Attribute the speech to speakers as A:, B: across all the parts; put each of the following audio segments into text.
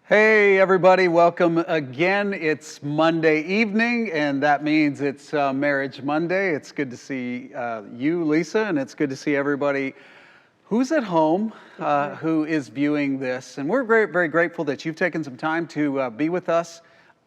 A: Hey everybody, welcome again. It's Monday evening, and that means it's Marriage Monday. It's good to see you, Lisa, and it's good to see everybody who's at home, who is viewing this. And we're very grateful that you've taken some time to be with us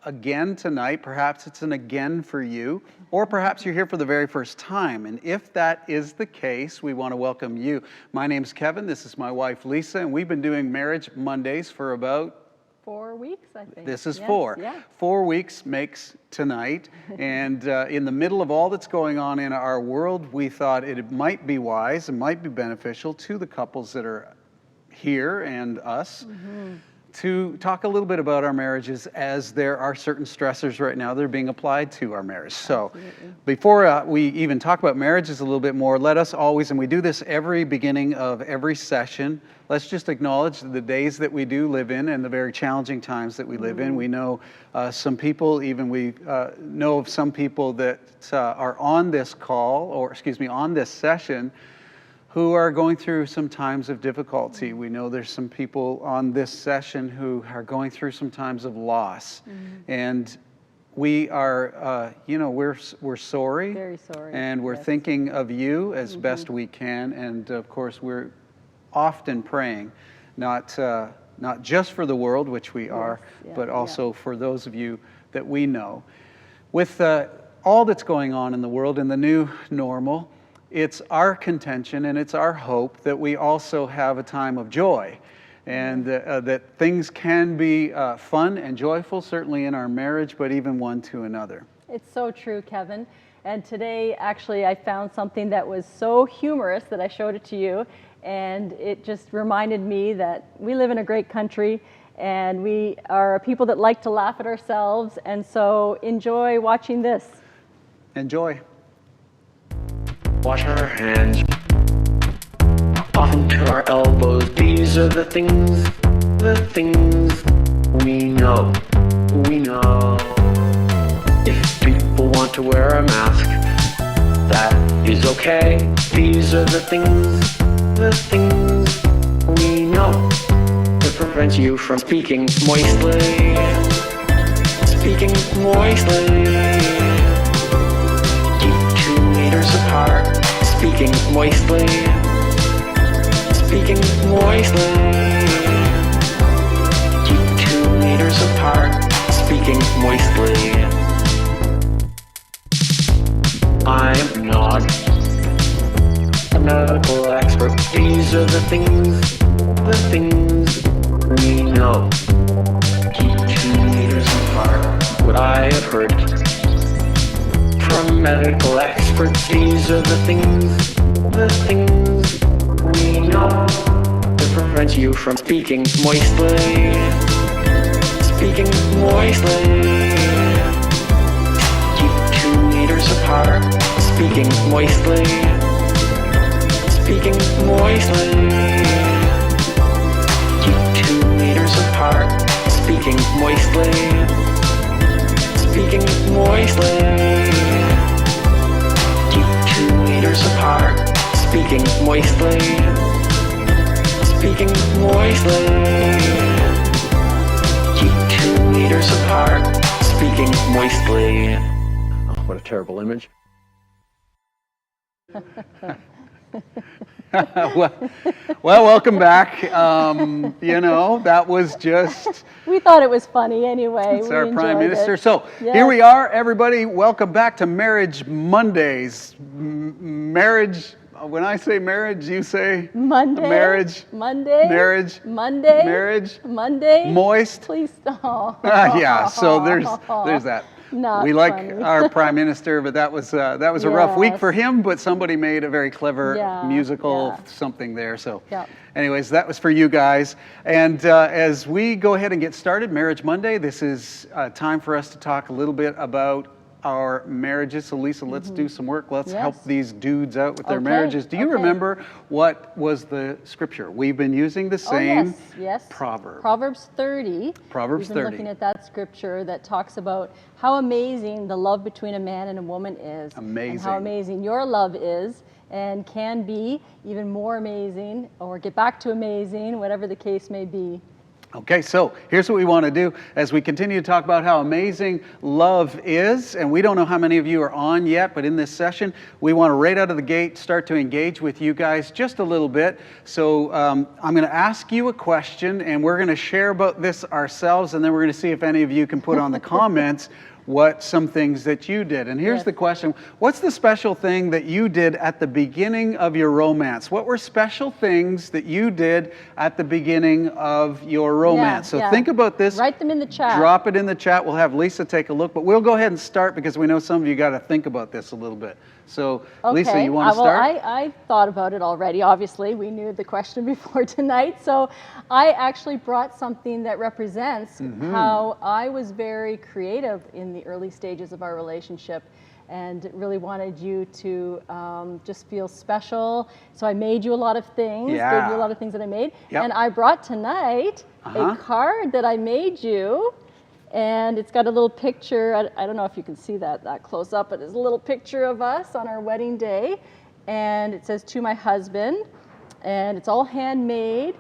A: again tonight. Perhaps it's an again for you, or perhaps you're here for the very first time. And if that is the case, we want to welcome you. My name's Kevin. This is my wife, Lisa, and we've been doing Marriage Mondays for about
B: 4 weeks, I think.
A: This is
B: yes,
A: four.
B: Yeah.
A: 4 weeks makes tonight. And in the middle of all that's going on in our world, we thought it might be wise and might be beneficial to the couples that are here and us to talk a little bit about our marriages, as there are certain stressors right now that are being applied to our marriage. So before we even talk about marriages a little bit more, let us always, and we do this every beginning of every session, let's just acknowledge the days that we do live in and the very challenging times that we live in. We know some people, even we know of some people that are on this call, or excuse me, on this session, who are going through some times of difficulty. We know there's some people on this session who are going through some times of loss. And we are, we're sorry.
B: Very sorry.
A: And we're thinking of you as best we can. And of course, we're often praying, not just for the world, which we are, but also for those of you that we know. With all that's going on in the world and the new normal, it's our contention and it's our hope that we also have a time of joy, and that things can be fun and joyful, certainly in our marriage, but even one to another.
B: It's so true, Kevin. And today, actually, I found something that was so humorous that I showed it to you, and it just reminded me that we live in a great country, and we are a people that like to laugh at ourselves, and so enjoy watching this.
A: Enjoy.
C: Wash our hands often to our elbows. These are the things we know. If people want to wear a mask, that is okay. These are the things we know. That prevents you from speaking moistly. Keep 2 meters apart. Speaking moistly. Keep 2 meters apart. Speaking moistly. I'm not a medical expert. These are the things we know. Keep 2 meters apart. What I have heard from medical experts, these are the things we know. That prevents you from speaking moistly. Keep 2 meters apart. Speaking moistly. Keep 2 meters apart. Speaking moistly. Keep 2 meters apart. Speaking moistly. Keep 2 meters apart. Speaking moistly. Oh, what a terrible image.
A: well, welcome back. That was just...
B: We thought it was funny anyway.
A: It's our Prime Minister.
B: It.
A: So here we are, everybody. Welcome back to Marriage Mondays. Marriage, when I say marriage, you say
B: Monday.
A: Marriage.
B: Monday.
A: Marriage.
B: Monday.
A: Marriage.
B: Monday.
A: Moist.
B: Please stop.
A: Yeah, so there's that.
B: Not
A: we like
B: funny.
A: our Prime Minister, but that was a rough week for him, but somebody made a very clever musical something there. So anyways, that was for you guys. And as we go ahead and get started, Marriage Monday, this is time for us to talk a little bit about our marriages. So Lisa, let's do some work. Let's help these dudes out with their marriages. Do you remember what was the scripture? We've been using the same proverb.
B: Proverbs 30.
A: Proverbs 30.
B: We've been looking at that scripture that talks about how amazing the love between a man and a woman is.
A: Amazing.
B: And how amazing your love is and can be even more amazing, or get back to amazing, whatever the case may be.
A: Okay, so here's what we want to do as we continue to talk about how amazing love is. And we don't know how many of you are on yet, but in this session, we want to right out of the gate start to engage with you guys just a little bit. So I'm going to ask you a question, and we're going to share about this ourselves, and then we're going to see if any of you can put on the comments some things that you did. And here's the question: what's the special thing that you did at the beginning of your romance? What were special things that you did at the beginning of your romance? So think about this.
B: Write them in the chat.
A: Drop it in the chat. We'll have Lisa take a look, but we'll go ahead and start because we know some of you got to think about this a little bit. So Lisa, you want to start?
B: Well, I thought about it already. Obviously, we knew the question before tonight. So I actually brought something that represents how I was very creative in the early stages of our relationship and really wanted you to just feel special. So I made you a lot of things, gave you a lot of things that I made. And I brought tonight a card that I made you. And it's got a little picture. I don't know if you can see that close up, but it's a little picture of us on our wedding day. And it says, "To my husband." And it's all handmade.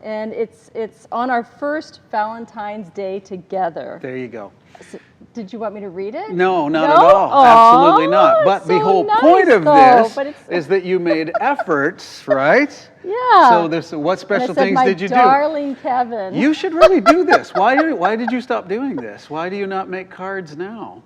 B: And it's on our first Valentine's Day together.
A: There you go.
B: So, did you want me to read it?
A: No, not at all.
B: Aww,
A: absolutely not. But the whole point of this is that you made efforts, right?
B: Yeah.
A: So what special
B: and I said,
A: things
B: "My
A: did you do?
B: darling Kevin."
A: You should really do this. Why did you stop doing this? Why do you not make cards now?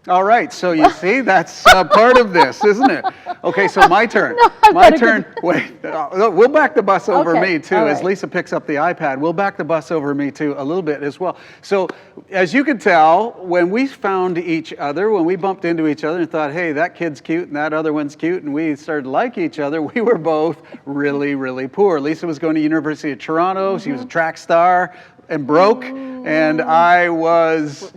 A: All right, so you see, that's part of this, isn't it? Okay, so my turn. My turn. Wait, we'll back the bus over me too, as Lisa picks up the iPad. We'll back the bus over me too a little bit as well. So as you can tell, when we found each other, when we bumped into each other and thought, hey, that kid's cute and that other one's cute, and we started to like each other, we were both really, really poor. Lisa was going to University of Toronto. She was a track star and broke, and I was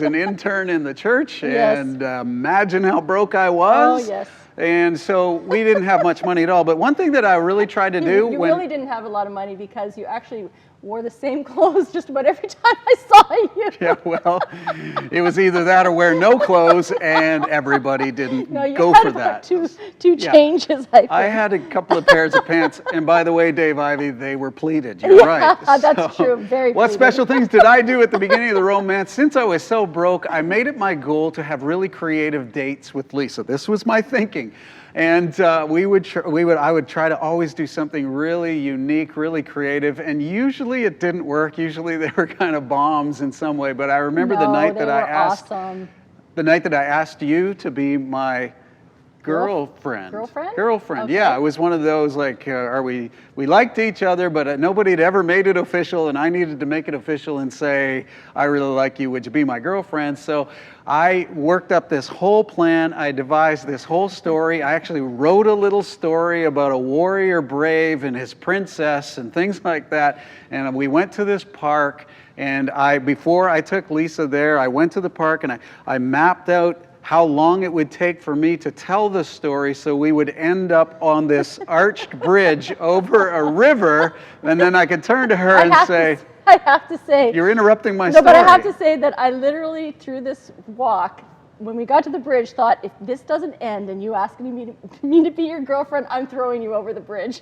A: an intern in the church, and imagine how broke I was.
B: Oh, yes.
A: And so we didn't have much money at all. But one thing that I really tried to do
B: you really didn't have a lot of money because you actually wore the same clothes just about every time I saw you.
A: Yeah, well, it was either that or wear no clothes, and everybody didn't go for that.
B: Two changes, I think.
A: I had a couple of pairs of pants, and by the way, Dave Ivy, they were pleated. You're right.
B: That's true. Very
A: What
B: pleated.
A: special things did I do at the beginning of the romance? Since I was so broke, I made it my goal to have really creative dates with Lisa. This was my thinking. And I would try to always do something really unique, really creative, and usually it didn't work. Usually they were kind of bombs in some way. But I remember the night that I asked you to be my girlfriend. Girlfriend. Okay. Yeah, it was one of those like, we liked each other, but nobody had ever made it official, and I needed to make it official and say, I really like you, would you be my girlfriend? So I worked up this whole plan. I devised this whole story. I actually wrote a little story about a warrior brave and his princess and things like that. And we went to this park, and before I took Lisa there, I went to the park and I mapped out how long it would take for me to tell the story so we would end up on this arched bridge over a river, and then I could turn to her and say,
B: I have to say,
A: you're interrupting my story.
B: No, but I have to say that I literally, through this walk, when we got to the bridge, thought, if this doesn't end and you ask me to be your girlfriend, I'm throwing you over the bridge.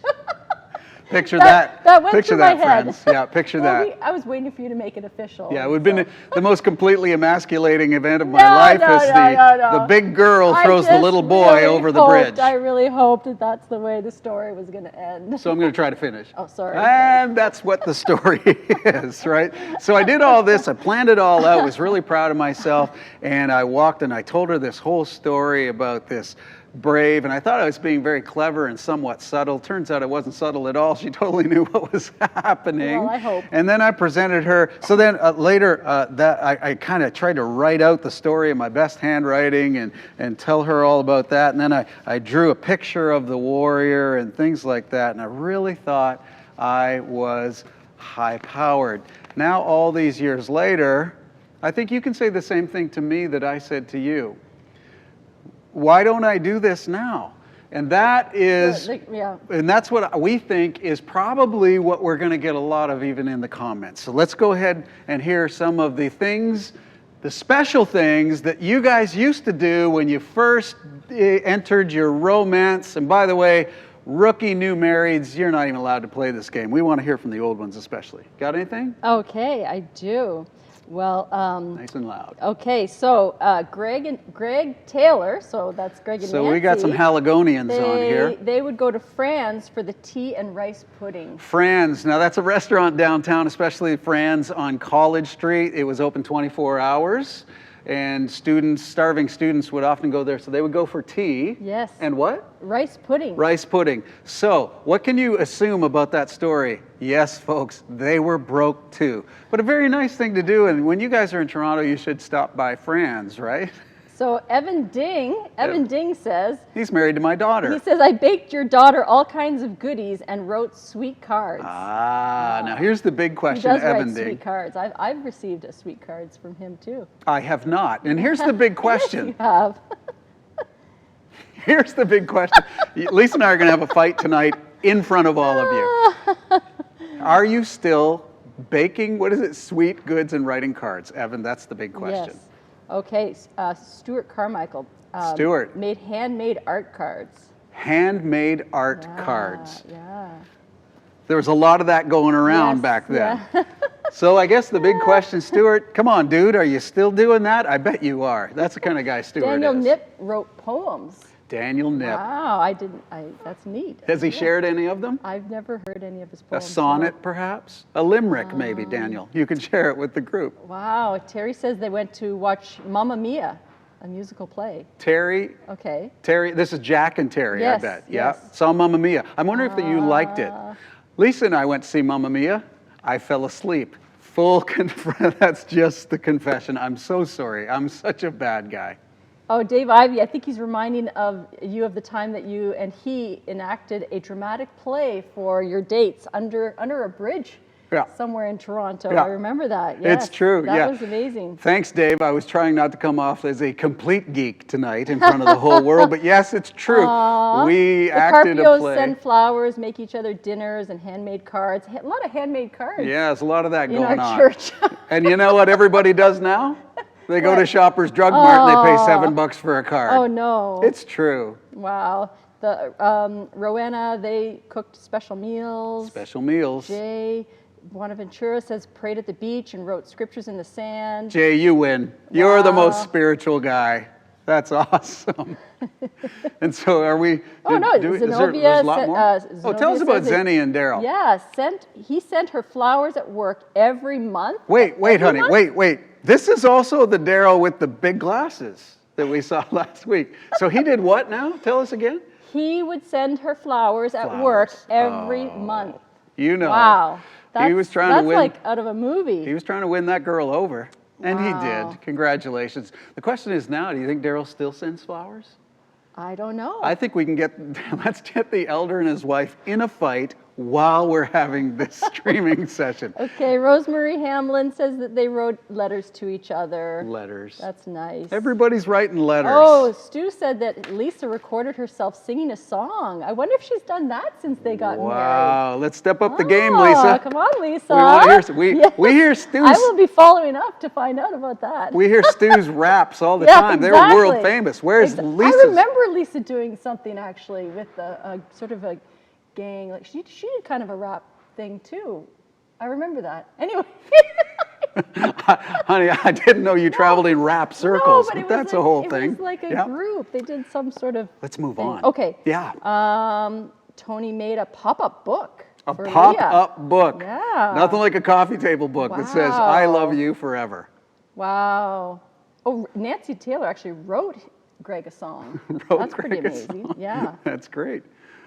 A: Picture that.
B: That went
A: picture
B: through
A: that,
B: my head.
A: friends. Yeah, picture that.
B: I was waiting for you to make it official.
A: Yeah, it would have been the most completely emasculating event of my life the big girl throws the little boy over the bridge.
B: I really hoped that that's the way the story was going to end.
A: So I'm going to try to finish.
B: Oh, sorry.
A: And that's what the story is, right? So I did all this. I planned it all out. Was really proud of myself. And I walked and I told her this whole story about this brave, and I thought I was being very clever and somewhat subtle. Turns out I wasn't subtle at all. She totally knew what was happening.
B: Well, I hope.
A: And then I presented her. So then later, I kind of tried to write out the story in my best handwriting and tell her all about that. And then I drew a picture of the warrior and things like that. And I really thought I was high-powered. Now, all these years later, I think you can say the same thing to me that I said to you. Why don't I do this now? And that is, and that's what we think is probably what we're going to get a lot of even in the comments. So let's go ahead and hear some of the things, the special things that you guys used to do when you first entered your romance. And by the way, rookie new marrieds, you're not even allowed to play this game. We want to hear from the old ones especially. Got anything?
B: Okay, I do. Well,
A: Nice and loud.
B: okay, so Greg Taylor, so that's Greg and
A: So
B: Nancy.
A: we got some Haligonians on here.
B: They would go to Fran's for the tea and rice pudding.
A: Fran's, now that's a restaurant downtown, especially Fran's on College Street. It was open 24 hours, and starving students would often go there. So they would go for tea.
B: Yes.
A: And what?
B: Rice pudding.
A: Rice pudding. So what can you assume about that story? Yes, folks, they were broke too. But a very nice thing to do, and when you guys are in Toronto, you should stop by Fran's, right?
B: So Evan Ding says,
A: He's married to my daughter.
B: he says, I baked your daughter all kinds of goodies and wrote sweet cards.
A: Now here's the big
B: He
A: question,
B: does
A: Evan
B: write
A: Ding.
B: sweet cards. I've received sweet cards from him too.
A: I have not. And here's the big
B: Yes,
A: question.
B: you have.
A: Here's the big question. Lisa and I are going to have a fight tonight in front of all of you. Are you still baking, sweet goods and writing cards? Evan, that's the big question.
B: Yes. Okay, Stuart Carmichael.
A: Stuart.
B: Made handmade art cards.
A: Handmade art cards.
B: Yeah.
A: There was a lot of that going around
B: Yes,
A: back then.
B: yeah.
A: So I guess the big question, Stuart, come on, dude, are you still doing that? I bet you are. That's the kind of guy Stuart
B: Daniel
A: is.
B: Nip wrote poems.
A: Daniel Nip.
B: Wow, that's neat.
A: Has he shared any of them?
B: I've never heard any of his
A: A
B: poems.
A: sonnet, perhaps? A limerick, maybe, Daniel. You can share it with the group.
B: Wow, Terry says they went to watch Mamma Mia, a musical play.
A: Terry,
B: Okay.
A: this is Jack and Terry, I
B: Yes,
A: bet.
B: yes.
A: Yeah, saw Mamma Mia. I'm wondering if you liked it. Lisa and I went to see Mamma Mia. I fell asleep. That's just the confession. I'm so sorry. I'm such a bad guy.
B: Oh, Dave Ivey, I think he's reminding of you of the time that you and he enacted a dramatic play for your dates under a bridge somewhere in Toronto.
A: Yeah.
B: I remember that. Yes,
A: It's true,
B: That was amazing.
A: Thanks, Dave. I was trying not to come off as a complete geek tonight in front of the whole world, but yes, it's true. We acted a
B: Carpios
A: play.
B: send flowers, make each other dinners and handmade cards. A lot of handmade cards
A: Yeah, there's a lot of that
B: in
A: going
B: our
A: on.
B: church.
A: And you know what everybody does now? They go to Shoppers Drug Mart and they pay $7 for a card.
B: Oh, no.
A: It's true.
B: Wow. The Rowena, they cooked special meals.
A: Special meals.
B: Jay Bonaventura says prayed at the beach and wrote scriptures in the sand.
A: Jay, you win. You're the most
B: Wow.
A: spiritual guy. That's awesome. And so are we?
B: Oh, no, Zenobia
A: there's a lot
B: said-
A: more?
B: Zenobia
A: Tell us about
B: says that-
A: Zenny and Daryl.
B: Yeah, he sent her flowers at work every month.
A: Wait,
B: Every
A: honey,
B: month?
A: wait. This is also the Daryl with the big glasses that we saw last week. So he did what now? Tell us again.
B: He would send her flowers at work every month.
A: You know.
B: Wow.
A: He was trying to win.
B: That's like out of a movie.
A: He was trying to win that girl over. And he
B: Wow.
A: did. Congratulations. The question is now, do you think Daryl still sends flowers?
B: I don't know.
A: I think we can let's get the elder and his wife in a fight while we're having this streaming session.
B: Okay, Rosemary Hamlin says that they wrote letters to each other.
A: Letters.
B: That's nice.
A: Everybody's writing letters.
B: Oh, Stu said that Lisa recorded herself singing a song. I wonder if she's done that since they got married.
A: Wow, let's step up the game,
B: Oh,
A: Lisa.
B: come on, Lisa.
A: We want to hear,
B: Yes.
A: we hear Stu's,
B: I will be following up to find out about that.
A: we hear Stu's raps all the
B: Yeah,
A: time. They're
B: exactly.
A: world famous. Where's Lisa's?
B: I remember Lisa doing something actually with a sort of a gang. Like she did kind of a rap thing too. I remember that. Anyway.
A: Honey, I didn't know you traveled in rap circles,
B: No, but it was
A: that's a
B: like,
A: whole thing.
B: It was like a
A: Yeah.
B: group. They did some sort of.
A: Let's move
B: thing.
A: on.
B: Okay.
A: Yeah.
B: Tony made a pop-up book.
A: A
B: for Leah.
A: pop-up book.
B: Yeah.
A: Nothing like a coffee table book that says, I love you forever.
B: Wow. Oh, Nancy Taylor actually wrote Greg a song. That's pretty
A: Greg a
B: amazing.
A: song.
B: Yeah.
A: That's great.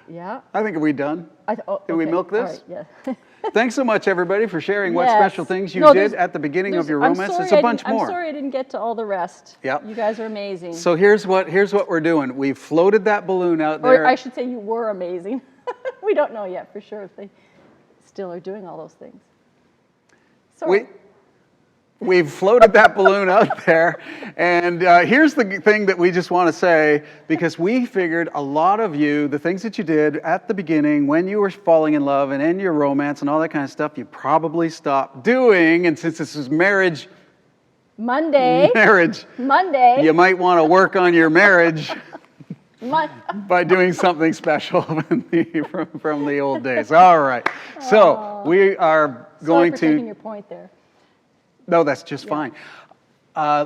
B: Yeah.
A: I think, are we done? Did we
B: okay.
A: milk this?
B: All right, yeah.
A: Thanks so much, everybody, for sharing what
B: Yes.
A: special things you
B: No,
A: did
B: there's-
A: at the beginning of your
B: I'm
A: romance.
B: sorry
A: It's a
B: I
A: bunch
B: didn't-
A: more.
B: I'm sorry I didn't get to all the rest.
A: Yep.
B: You guys are amazing.
A: So here's what we're doing. We've floated that balloon out there.
B: Or I should say you were amazing. We don't know yet for sure if they still are doing all those things. Sorry.
A: We've floated that balloon out there, and here's the thing that we just want to say, because we figured a lot of you, the things that you did at the beginning when you were falling in love and in your romance and all that kind of stuff, you probably stopped doing, and since this is marriage,
B: Monday.
A: you might want to work on your marriage. by doing something special from the old days. All right. So we are going
B: Sorry for
A: to.
B: taking your point there.
A: No, that's just fine.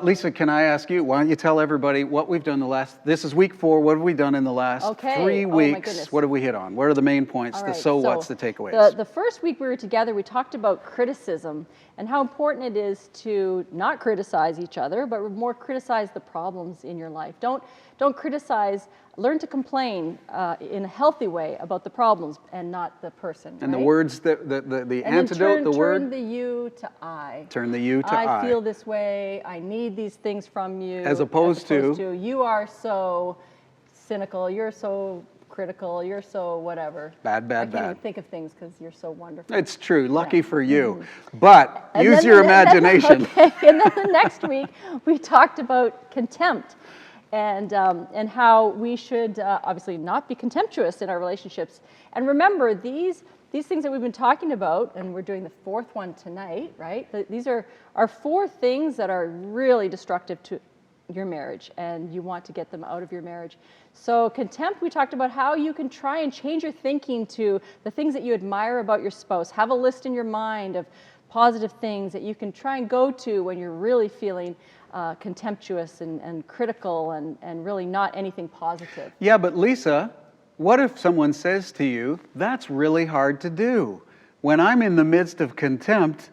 A: Lisa, can I ask you, why don't you tell everybody what we've done this is week 4, what have we done in the last 3
B: Oh, my
A: weeks?
B: goodness.
A: What have we hit on? What are the main points,
B: All
A: the
B: right,
A: what's, the takeaways?
B: The first week we were together, we talked about criticism and how important it is to not criticize each other, but more criticize the problems in your life. Don't criticize, learn to complain in a healthy way about the problems and not the person.
A: And
B: right?
A: the words, the
B: And
A: antidote,
B: then
A: the word?
B: turn the you to I.
A: Turn the you to I.
B: I feel this way, I need these things from you.
A: As opposed to
B: you are so cynical, you're so critical, you're so whatever.
A: Bad,
B: I can't even think of things because you're so wonderful.
A: It's true. Lucky for you. But
B: And
A: use
B: then
A: your imagination.
B: Okay, and then the next week we talked about contempt and how we should obviously not be contemptuous in our relationships. And remember, these things that we've been talking about, and we're doing the 4th one tonight, right? These are 4 things that are really destructive to your marriage, and you want to get them out of your marriage. So contempt, we talked about how you can try and change your thinking to the things that you admire about your spouse. Have a list in your mind of positive things that you can try and go to when you're really feeling contemptuous and critical and really not anything positive.
A: Yeah, but Lisa, what if someone says to you, that's really hard to do? When I'm in the midst of contempt,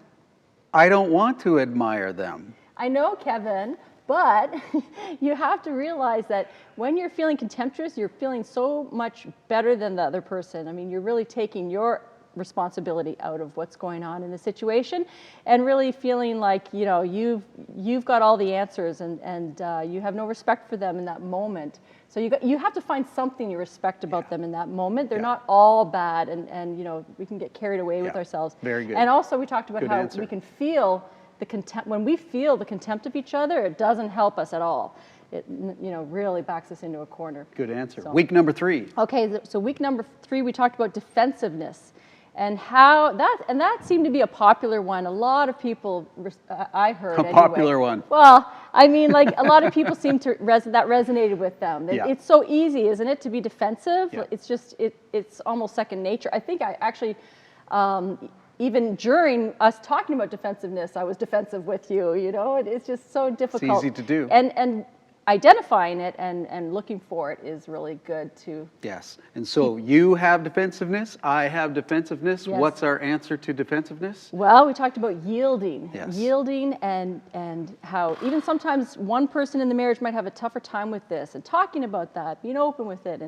A: I don't want to admire them.
B: I know, Kevin, but you have to realize that when you're feeling contemptuous, you're feeling so much better than the other person. I mean, you're really taking your responsibility out of what's going on in the situation and really feeling like, you know, you've got all the answers and you have no respect for them in that moment. So you have to find something you respect about them in that moment. They're not all bad and you know, we can get carried away with ourselves.
A: Very good.
B: And also we talked about
A: Good
B: how
A: answer.
B: we can feel the contempt. When we feel the contempt of each other, it doesn't help us at all. It, you know, really backs us into a corner.
A: Good answer.
B: So.
A: Week number 3.
B: Okay, so week number 3, we talked about defensive,ness and how that seemed to be a popular one. A lot of people, I heard
A: A popular one.
B: Well, I mean, like a lot of people seem to that resonated with them. It's so easy, isn't it, to be defensive?
A: Yeah.
B: It's just it's almost second nature. I think I actually. Even during us talking about defensiveness, I was defensive with you, you know? It's just so difficult.
A: It's easy to do.
B: And identifying it and looking for it is really good too.
A: Yes. And so you have defensiveness, I have defensiveness.
B: Yes.
A: What's our answer to defensiveness?
B: Well, we talked about yielding.
A: Yes.
B: Yielding and how even sometimes one person in the marriage might have a tougher time with this, and talking about that, being open with it,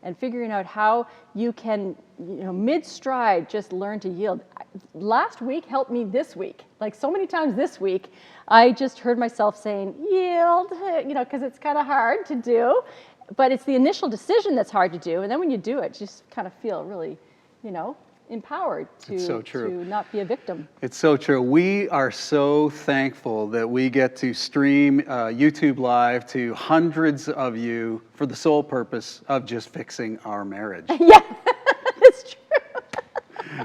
B: and figuring out how you can, you know, mid-stride just learn to yield. Last week helped me this week. Like so many times this week, I just heard myself saying, yield, you know, because it's kind of hard to do, but it's the initial decision that's hard to do. And then when you do it, you just kind of feel really, you know, empowered
A: It's so true.
B: to not be a victim.
A: It's so true. We are so thankful that we get to stream YouTube Live to hundreds of you for the sole purpose of just fixing our marriage.
B: Yeah, it's true.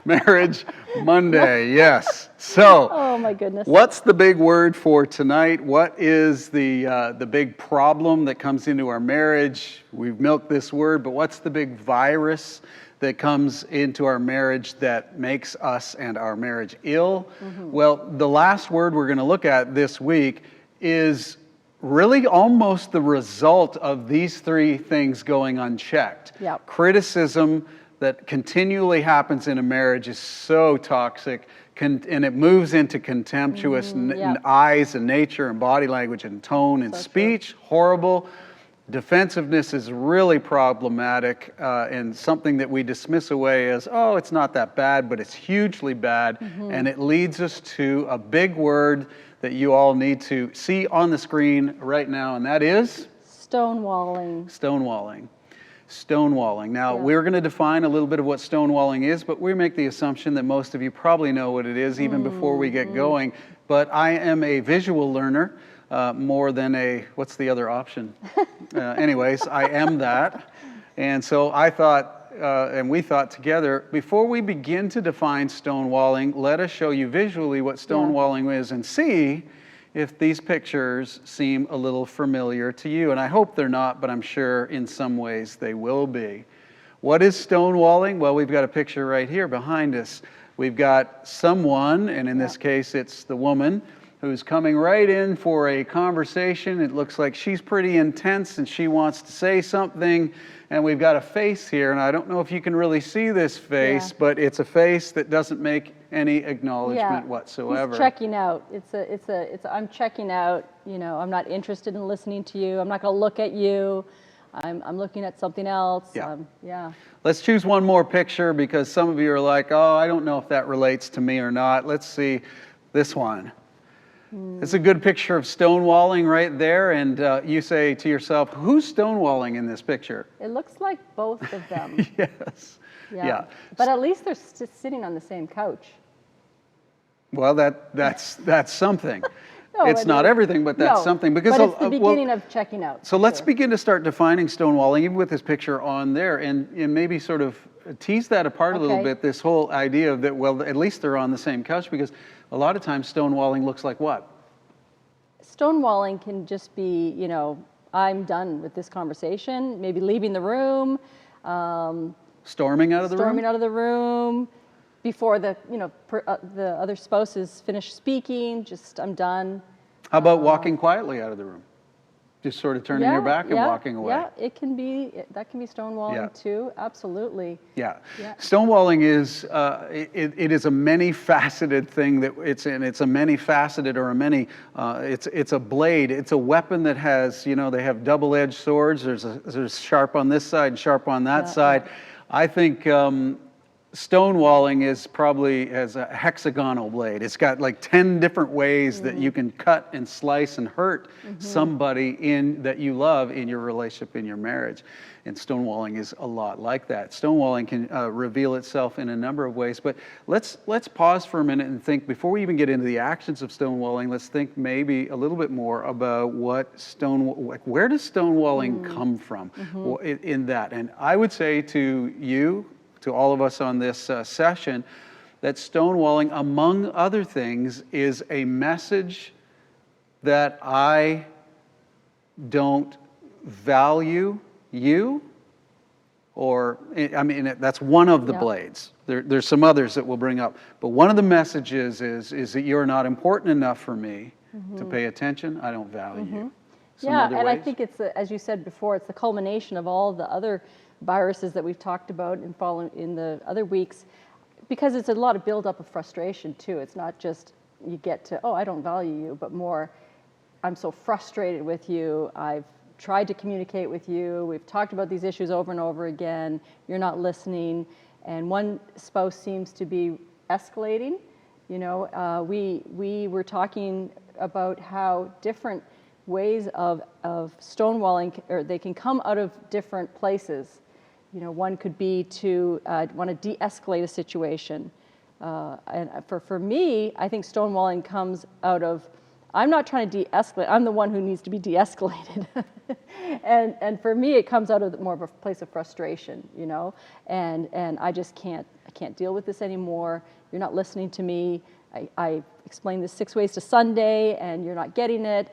A: Marriage Monday, yes. So,
B: Oh my goodness.
A: what's the big word for tonight? What is the big problem that comes into our marriage? We've milked this word, but what's the big virus that comes into our marriage that makes us and our marriage ill?
B: Mm-hmm.
A: Well, the last word we're going to look at this week is really almost the result of these 3 things going unchecked.
B: Yep.
A: Criticism that continually happens in a marriage is so toxic, and it moves into contemptuous
B: yep.
A: eyes and nature and body language and tone and
B: So
A: speech. Horrible. Defensiveness is really problematic and something that we dismiss away as, oh, it's not that bad, but it's hugely bad. And it leads us to a big word that you all need to see on the screen right now, and that is?
B: Stonewalling.
A: Stonewalling. Stonewalling. Now,
B: Yeah.
A: we're going to define a little bit of what stonewalling is, but we make the assumption that most of you probably know what it is even before we get going. But I am a visual learner more than a, what's the other option? Anyways, I am that. And so I thought, and we thought together, before we begin to define stonewalling, let us show you visually what stonewalling is and see if these pictures seem a little familiar to you. And I hope they're not, but I'm sure in some ways they will be. What is stonewalling? Well, we've got a picture right here behind us. We've got someone, and in this case it's the woman, who's coming right in for a conversation. It looks like she's pretty intense and she wants to say something. And we've got a face here, and I don't know if you can really see this face, but it's a face that doesn't make any acknowledgement whatsoever.
B: He's checking out. I'm checking out. You know, I'm not interested in listening to you. I'm not going to look at you. I'm looking at something else.
A: Yeah. Let's choose one more picture, because some of you are like, oh, I don't know if that relates to me or not. Let's see this one. It's a good picture of stonewalling right there, and you say to yourself, who's stonewalling in this picture?
B: It looks like both of them.
A: Yes. Yeah.
B: But at least they're sitting on the same couch.
A: Well, that's something. It's not everything, but that's something. Because
B: but it's the beginning of checking out.
A: So let's begin to start defining stonewalling, even with this picture on there, and maybe sort of tease that apart a little bit, this whole idea of that, well, at least they're on the same couch, because a lot of times stonewalling looks like what?
B: Stonewalling can just be, you know, I'm done with this conversation, maybe leaving the room.
A: Storming out of the room?
B: Storming out of the room before the other spouse has finished speaking, just I'm done.
A: How about walking quietly out of the room? Just sort of turning your back and walking away.
B: Yeah, that can be stonewalling too, absolutely.
A: Yeah. Stonewalling is, it is a many-faceted thing that it's a many-faceted or it's a blade, it's a weapon that has, you know, they have double-edged swords, there's sharp on this side and sharp on that side. I think stonewalling has a hexagonal blade. It's got like 10 different ways that you can cut and slice and hurt somebody that you love in your relationship, in your marriage. And stonewalling is a lot like that. Stonewalling can reveal itself in a number of ways. But let's pause for a minute and think, before we even get into the actions of stonewalling, let's think maybe a little bit more about where does stonewalling come from in that? And I would say to you, to all of us on this session, that stonewalling, among other things, is a message that I don't value you, or, I mean, that's one of the blades. There's some others that we'll bring up, but one of the messages is that you're not important enough for me to pay attention. I don't value you.
B: And I think it's, as you said before, it's the culmination of all the other viruses that we've talked about in the other weeks, because it's a lot of buildup of frustration too. It's not just you get to, oh, I don't value you, but more, I'm so frustrated with you. I've tried to communicate with you. We've talked about these issues over and over again. You're not listening. And one spouse seems to be escalating. You know, we were talking about how different ways of stonewalling, or they can come out of different places. You know, one could be to want to de-escalate a situation. And for me, I think stonewalling comes out of, I'm not trying to de-escalate, I'm the one who needs to be de-escalated. and for me, it comes out of more of a place of frustration, you know, and I just can't deal with this anymore. You're not listening to me. I explained this 6 ways to Sunday, and you're not getting it.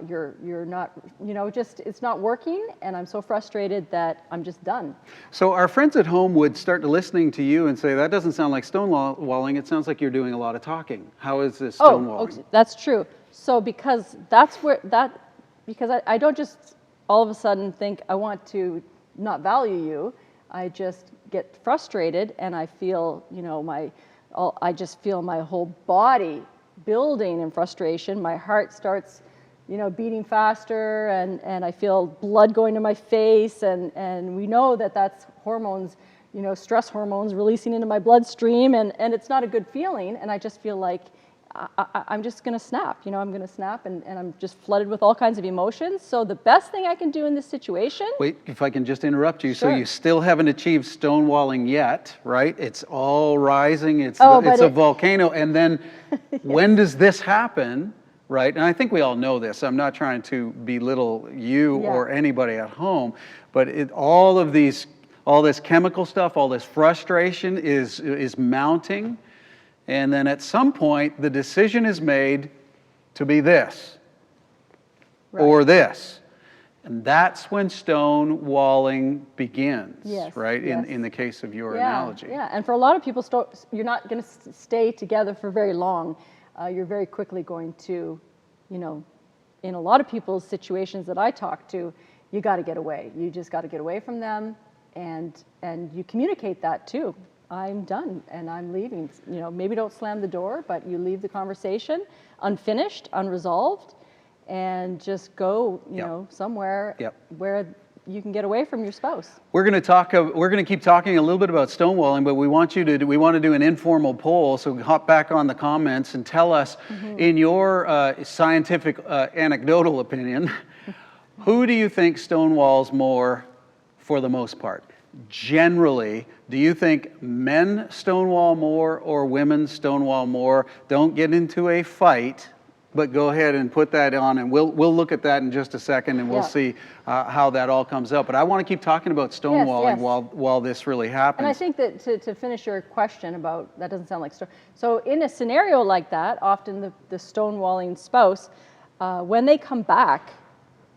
B: You're not, you know, just, it's not working, and I'm so frustrated that I'm just done.
A: So our friends at home would start listening to you and say, that doesn't sound like stonewalling, it sounds like you're doing a lot of talking. How is this stonewalling?
B: Oh, that's true. So because I don't just all of a sudden think I want to not value you, I just get frustrated, and I feel, you know, I just feel my whole body building in frustration. My heart starts, you know, beating faster, and I feel blood going to my face, and we know that that's hormones, you know, stress hormones releasing into my bloodstream, and it's not a good feeling, and I just feel like I'm just going to snap, you know, I'm going to snap, and I'm just flooded with all kinds of emotions. So the best thing I can do in this situation... Wait,
A: if I can just interrupt you.
B: Sure.
A: So you still haven't achieved stonewalling yet, right? It's all rising, it's a volcano, and then when does this happen? Right, and I think we all know this. I'm not trying to belittle you or anybody at home, but all this chemical stuff, all this frustration is mounting, and then at some point the decision is made to be this or this. And that's when stonewalling begins,
B: Yes,
A: right?
B: yes.
A: In the case of your analogy.
B: Yeah, and for a lot of people, you're not going to stay together for very long. You're very quickly going to, you know, in a lot of people's situations that I talk to, you got to get away. You just got to get away from them, and you communicate that too. I'm done and I'm leaving. You know, maybe don't slam the door, but you leave the conversation unfinished, unresolved, and just go, you know, somewhere where you can get away from your spouse.
A: We're going to keep talking a little bit about stonewalling, but we want to do an informal poll. So hop back on the comments and tell us, in your scientific anecdotal opinion, who do you think stonewalls more for the most part? Generally, do you think men stonewall more or women stonewall more? Don't get into a fight, but go ahead and put that on, and we'll look at that in just a second, and we'll see how that all comes up. But I want to keep talking about stonewalling while this really happens.
B: And I think that to finish your question about, that doesn't sound like so in a scenario like that, often the stonewalling spouse, when they come back,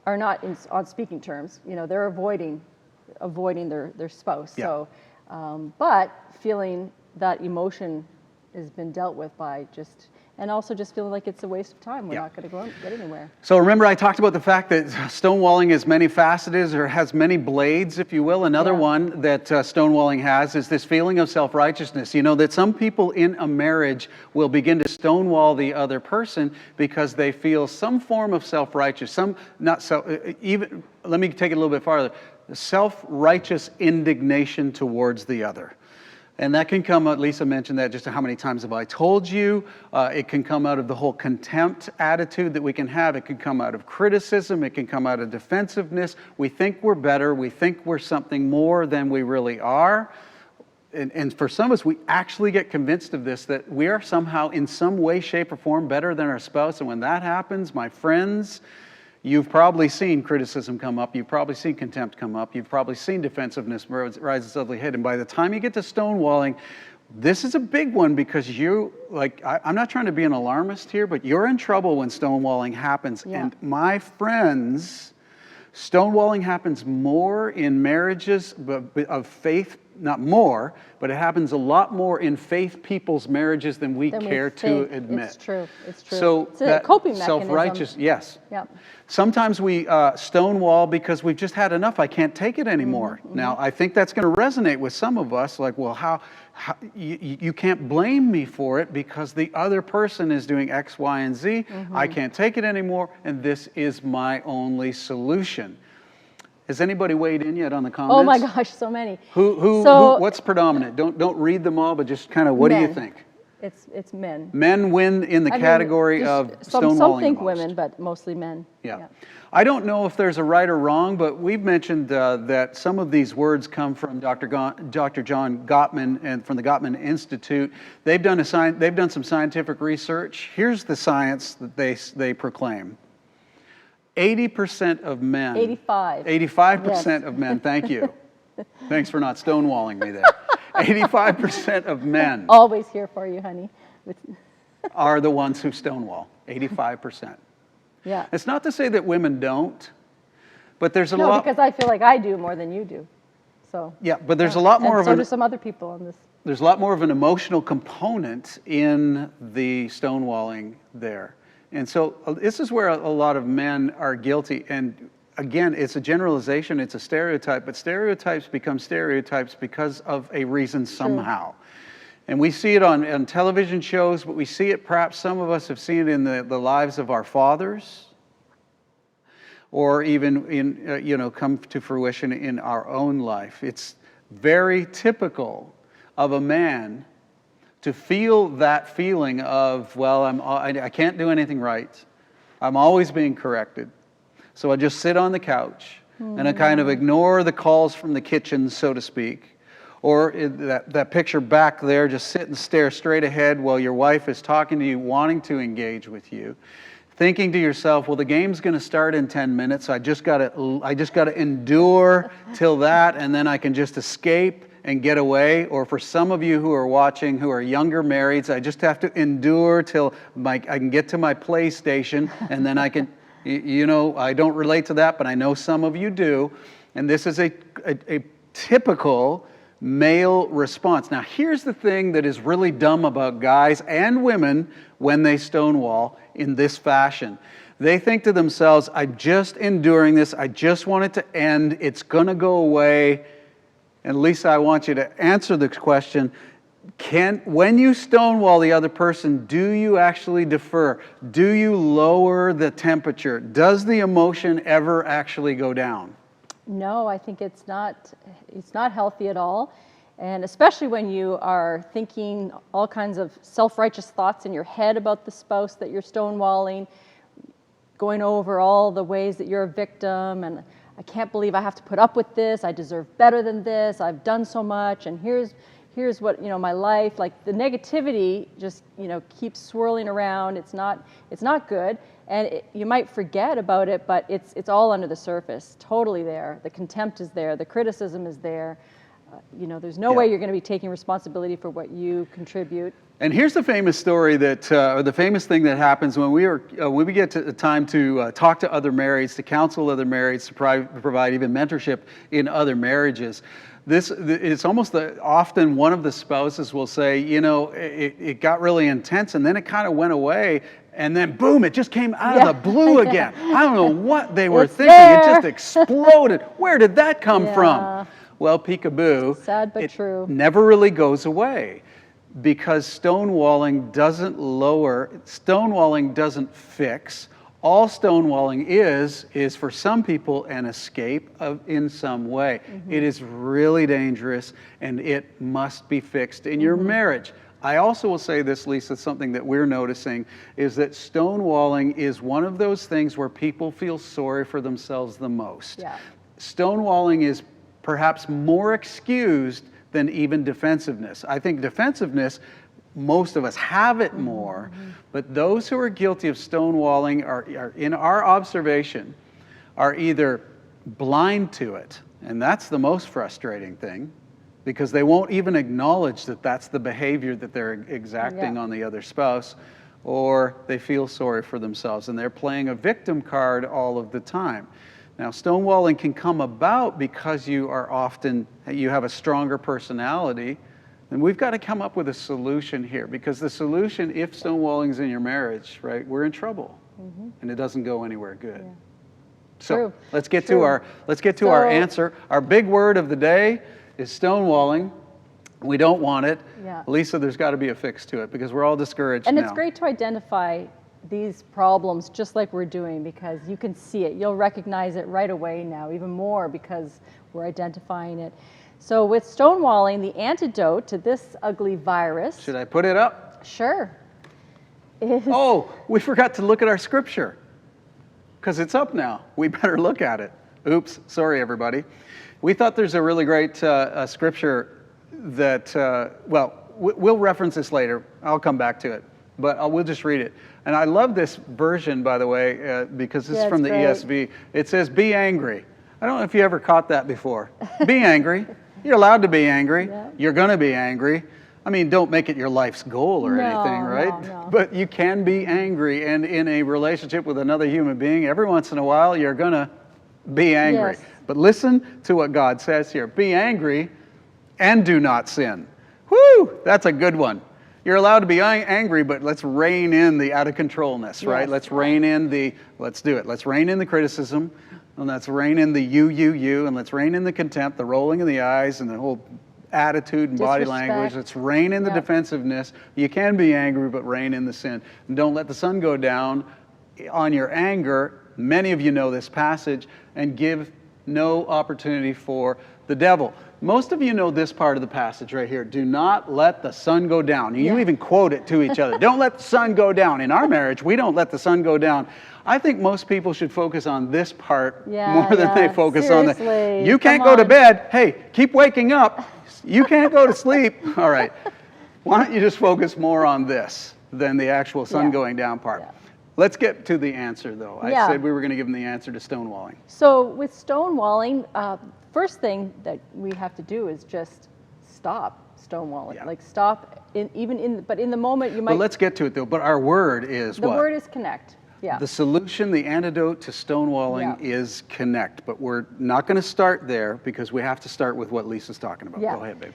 B: are not on speaking terms. You know, they're avoiding their spouse. So, but feeling that emotion has been dealt with by and also just feeling like it's a waste of time. We're not going to get anywhere.
A: So remember, I talked about the fact that stonewalling is many faceted, or has many blades, if you will. Another one that stonewalling has is this feeling of self-righteousness. You know, that some people in a marriage will begin to stonewall the other person because they feel some form of self-righteous, even, let me take it a little bit farther, self-righteous indignation towards the other. And that can come, Lisa mentioned that, just how many times have I told you? It can come out of the whole contempt attitude that we can have. It can come out of criticism. It can come out of defensiveness. We think we're better. We think we're something more than we really are. And for some of us, we actually get convinced of this, that we are somehow in some way, shape, or form better than our spouse. And when that happens, my friends, you've probably seen criticism come up. You've probably seen contempt come up. You've probably seen defensiveness rise its ugly head. And by the time you get to stonewalling, this is a big one, because I'm not trying to be an alarmist here, but you're in trouble when stonewalling happens. And my friends, stonewalling happens more in marriages of faith, not more, but it happens a lot more in faith people's marriages than we care to admit.
B: It's true.
A: So
B: it's a coping mechanism.
A: Self-righteous, yes. Sometimes we stonewall because we've just had enough. I can't take it anymore. Now, I think that's going to resonate with some of us. Like, well, how you can't blame me for it because the other person is doing X, Y, and Z. I can't take it anymore, and this is my only solution. Has anybody weighed in yet on the comments?
B: Oh my gosh, so many.
A: What's predominant? Don't read them all, but just kind of, what do you think?
B: It's men.
A: Men win in the category of stonewalling.
B: Some think women, but mostly men.
A: Yeah. I don't know if there's a right or wrong, but we've mentioned that some of these words come from Dr. John Gottman and from the Gottman Institute. They've done some scientific research. Here's the science that they proclaim. 80% of men. 85% of men. Thank you. Thanks for not stonewalling me there. 85% of men.
B: Always here for you, honey.
A: Are the ones who stonewall. 85%.
B: Yeah.
A: It's not to say that women don't, but there's a lot.
B: No, because I feel like I do more than you do. So.
A: Yeah, but there's a lot more
B: so do some other people on this.
A: There's a lot more of an emotional component in the stonewalling there. And so this is where a lot of men are guilty. And again, it's a generalization, it's a stereotype, but stereotypes become stereotypes because of a reason somehow. And we see it on television shows, but we see it, perhaps some of us have seen it in the lives of our fathers, or even in, come to fruition in our own life. It's very typical of a man to feel that feeling of, well, I can't do anything right. I'm always being corrected. So I just sit on the couch and I kind of ignore the calls from the kitchen, so to speak. Or that picture back there, just sit and stare straight ahead while your wife is talking to you, wanting to engage with you. Thinking to yourself, well, the game's going to start in 10 minutes. I just got to endure till that, and then I can just escape and get away, or for some of you who are watching who are younger marrieds, I just have to endure till I can get to my PlayStation, and then I can, I don't relate to that, but I know some of you do. And this is a typical male response. Now, here's the thing that is really dumb about guys and women when they stonewall in this fashion. They think to themselves, I'm just enduring this. I just want it to end. It's going to go away. And Lisa, I want you to answer this question. When you stonewall the other person, do you actually defer? Do you lower the temperature? Does the emotion ever actually go down?
B: No, I think it's not healthy at all. And especially when you are thinking all kinds of self-righteous thoughts in your head about the spouse that you're stonewalling, going over all the ways that you're a victim, and I can't believe I have to put up with this, I deserve better than this, I've done so much, and here's what, my life, like the negativity just, keeps swirling around. It's not good. And you might forget about it, but it's all under the surface, totally there. The contempt is there, the criticism is there. There's no way you're going to be taking responsibility for what you contribute.
A: And here's the famous story or the famous thing that happens when we get to the time to talk to other marrieds, to counsel other marrieds, to provide even mentorship in other marriages. It's almost often one of the spouses will say, it got really intense and then it kind of went away. And then, boom, it just came out of the blue again. I don't know what they were thinking.
B: There.
A: It just exploded. Where did that come from? Well, peekaboo.
B: Sad but true.
A: Never really goes away because stonewalling doesn't fix. All stonewalling is for some people an escape in some way. Mm-hmm. It is really dangerous and it must be fixed in your marriage. I also will say this, Lisa, something that we're noticing is that stonewalling is one of those things where people feel sorry for themselves the most.
B: Yeah.
A: Stonewalling is perhaps more excused than even defensiveness. I think defensiveness, most of us have it more, but those who are guilty of stonewalling are in our observation, are either blind to it, and that's the most frustrating thing, because they won't even acknowledge that that's the behavior that they're exacting on the other spouse, or they feel sorry for themselves and they're playing a victim card all of the time. Now, stonewalling can come about because you have a stronger personality, and we've got to come up with a solution here, because the solution, if stonewalling is in your marriage, right, we're in trouble, and it doesn't go anywhere good. Yeah. So
B: True.
A: let's get to our answer. Our big word of the day is stonewalling. We don't want it.
B: Yeah.
A: Lisa, there's got to be a fix to it because we're all discouraged
B: and
A: now.
B: It's great to identify these problems just like we're doing, because you can see it. You'll recognize it right away now, even more because we're identifying it. So with stonewalling, the antidote to this ugly virus...
A: Should I put it up?
B: Sure.
A: Oh, we forgot to look at our scripture because it's up now. We better look at it. Oops, sorry everybody. We thought there's a really great scripture that, we'll reference this later. I'll come back to it, but we'll just read it. And I love this version, by the way, because this is from the ESV. It says, be angry. I don't know if you ever caught that before. Be angry. You're allowed to be angry. Yeah. You're going to be angry. I mean, don't make it your life's goal or anything, right?
B: No.
A: But you can be angry, and in a relationship with another human being, every once in a while, you're going to be angry.
B: Yes.
A: But listen to what God says here. Be angry and do not sin. Whew, that's a good one. You're allowed to be angry, but let's rein in the out of controlness, right?
B: Yes.
A: Let's rein in let's do it. Let's rein in the criticism, and let's rein in the you, and let's rein in the contempt, the rolling of the eyes, and the whole attitude and body language. Let's rein in the defensiveness. You can be angry, but rein in the sin. And don't let the sun go down on your anger. Many of you know this passage, and give no opportunity for the devil. Most of you know this part of the passage right here. Do not let the sun go down. You even quote it to each other. Don't let the sun go down. In our marriage, we don't let the sun go down. I think most people should focus on this part more than they focus on the, you can't go to bed. Hey, keep waking up. You can't go to sleep. All right. Why don't you just focus more on this than the actual sun going down part? Yeah. Let's get to the answer, though. I said we were going to give them the answer to stonewalling.
B: So with stonewalling, first thing that we have to do is just stop stonewalling.
A: Yeah.
B: Like stop, but in the moment you might.
A: Well, let's get to it though. But our word is
B: the
A: what?
B: word is connect. Yeah.
A: The solution, the antidote to stonewalling is connect. But we're not going to start there because we have to start with what Lisa's talking about.
B: Yeah.
A: Go ahead, babe.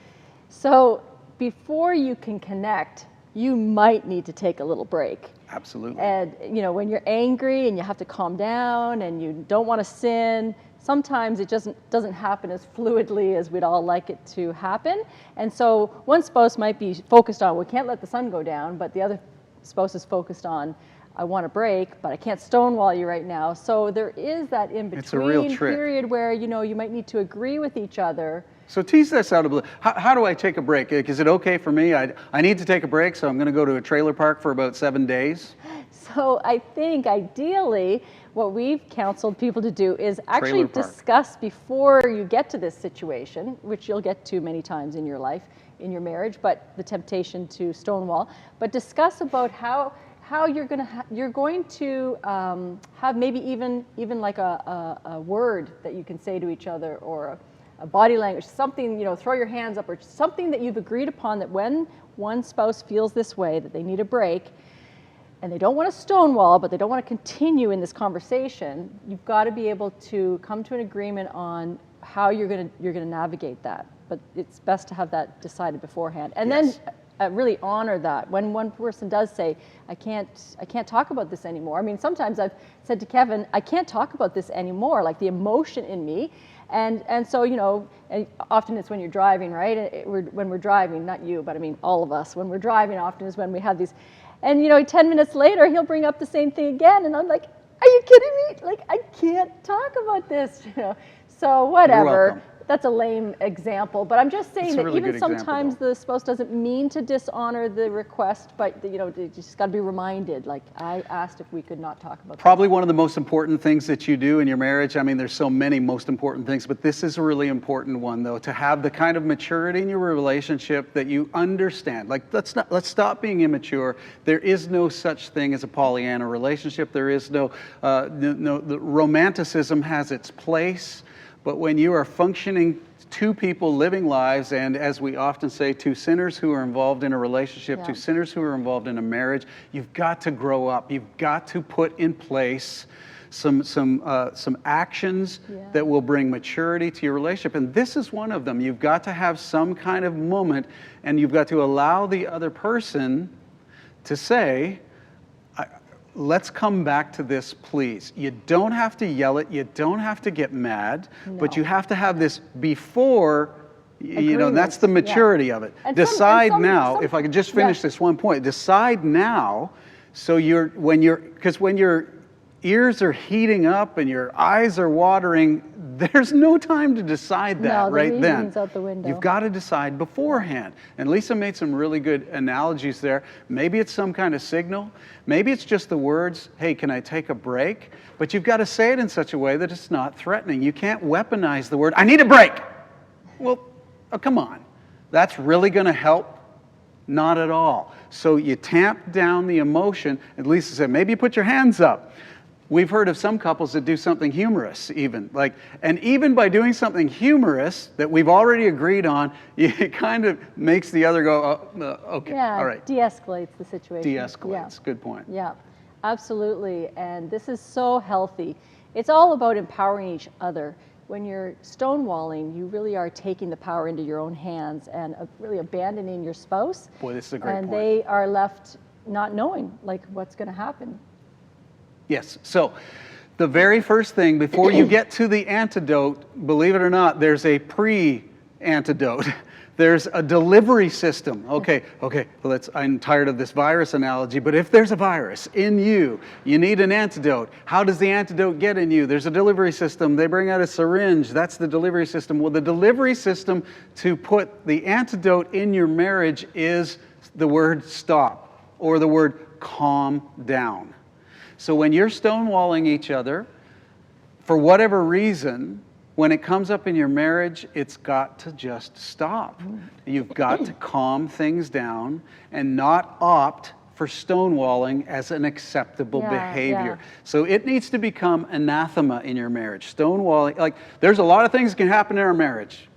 B: So before you can connect, you might need to take a little break.
A: Absolutely.
B: And when you're angry and you have to calm down and you don't want to sin, sometimes it doesn't happen as fluidly as we'd all like it to happen. And so one spouse might be focused on, we can't let the sun go down, but the other spouse is focused on, I want a break, but I can't stonewall you right now. So there is that
A: It's a real
B: in-between
A: trick.
B: period where you might need to agree with each other.
A: So tease this out a little. How do I take a break? Is it okay for me? I need to take a break, so I'm going to go to a trailer park for about 7 days.
B: So I think ideally what we've counseled people to do is actually
A: Trailer park.
B: discuss before you get to this situation, which you'll get to many times in your life, in your marriage, but the temptation to stonewall, but discuss about how you're going to have maybe even like a word that you can say to each other, or a body language, something, throw your hands up, or something that you've agreed upon, that when one spouse feels this way, that they need a break, and they don't want to stonewall, but they don't want to continue in this conversation, you've got to be able to come to an agreement on how you're going to navigate that. But it's best to have that decided beforehand, and
A: Yes.
B: then really honor that. When one person does say, I can't talk about this anymore. I mean, sometimes I've said to Kevin, I can't talk about this anymore, like the emotion in me. And so, and often it's when you're driving, right? When we're driving, not you, but I mean all of us, when we're driving often is when we have these, and 10 minutes later, he'll bring up the same thing again, and I'm like, are you kidding me? Like, I can't talk about this, So whatever.
A: You're welcome.
B: That's a lame example, but I'm just saying
A: It's a
B: that
A: really
B: even
A: good example,
B: sometimes
A: though.
B: the spouse doesn't mean to dishonor the request, but you just got to be reminded, like, I asked if we could not talk about
A: Probably one of the most important things that you do in your marriage. I mean, there's so many most important things, but this is a really important one, though, to have the kind of maturity in your relationship that you understand. Like, let's stop being immature. There is no such thing as a Pollyanna relationship. There is the romanticism has its place, but when you are functioning, two people living lives, and as we often say, two sinners who are involved in a relationship,
B: Yeah.
A: two sinners who are involved in a marriage, you've got to grow up. You've got to put in place some actions that will bring maturity to your relationship, and this is one of them. You've got to have some kind of moment, and you've got to allow the other person to say, let's come back to this, please. You don't have to yell it. You don't have to get mad, but you have to have this before, and that's the maturity of it.
B: And
A: Decide now, if I could just finish this one point, decide now, so because when your ears are heating up and your eyes are watering, there's no time to decide that right then.
B: reasoning's out the window.
A: You've got to decide beforehand. And Lisa made some really good analogies there. Maybe it's some kind of signal. Maybe it's just the words, hey, can I take a break? But you've got to say it in such a way that it's not threatening. You can't weaponize the word, I need a break. Well, come on. That's really going to help? Not at all. So you tamp down the emotion. And Lisa said, maybe you put your hands up. We've heard of some couples that do something humorous even. And even by doing something humorous that we've already agreed on, it kind of makes the other go, okay, all right.
B: De-escalates the situation.
A: De-escalates, good point.
B: Yeah, absolutely. And this is so healthy. It's all about empowering each other. When you're stonewalling, you really are taking the power into your own hands and really abandoning your spouse.
A: Boy, this is a great point.
B: And they are left not knowing what's going to happen.
A: Yes, so the very first thing, before you get to the antidote, believe it or not, there's a pre-antidote. There's a delivery system. Okay, I'm tired of this virus analogy, but if there's a virus in you, you need an antidote. How does the antidote get in you? There's a delivery system. They bring out a syringe. That's the delivery system. Well, the delivery system to put the antidote in your marriage is the word stop, or the word calm down. So when you're stonewalling each other, for whatever reason, when it comes up in your marriage, it's got to just stop. You've got to calm things down and not opt for stonewalling as an acceptable behavior. So it needs to become anathema in your marriage. Stonewalling, there's a lot of things that can happen in our marriage.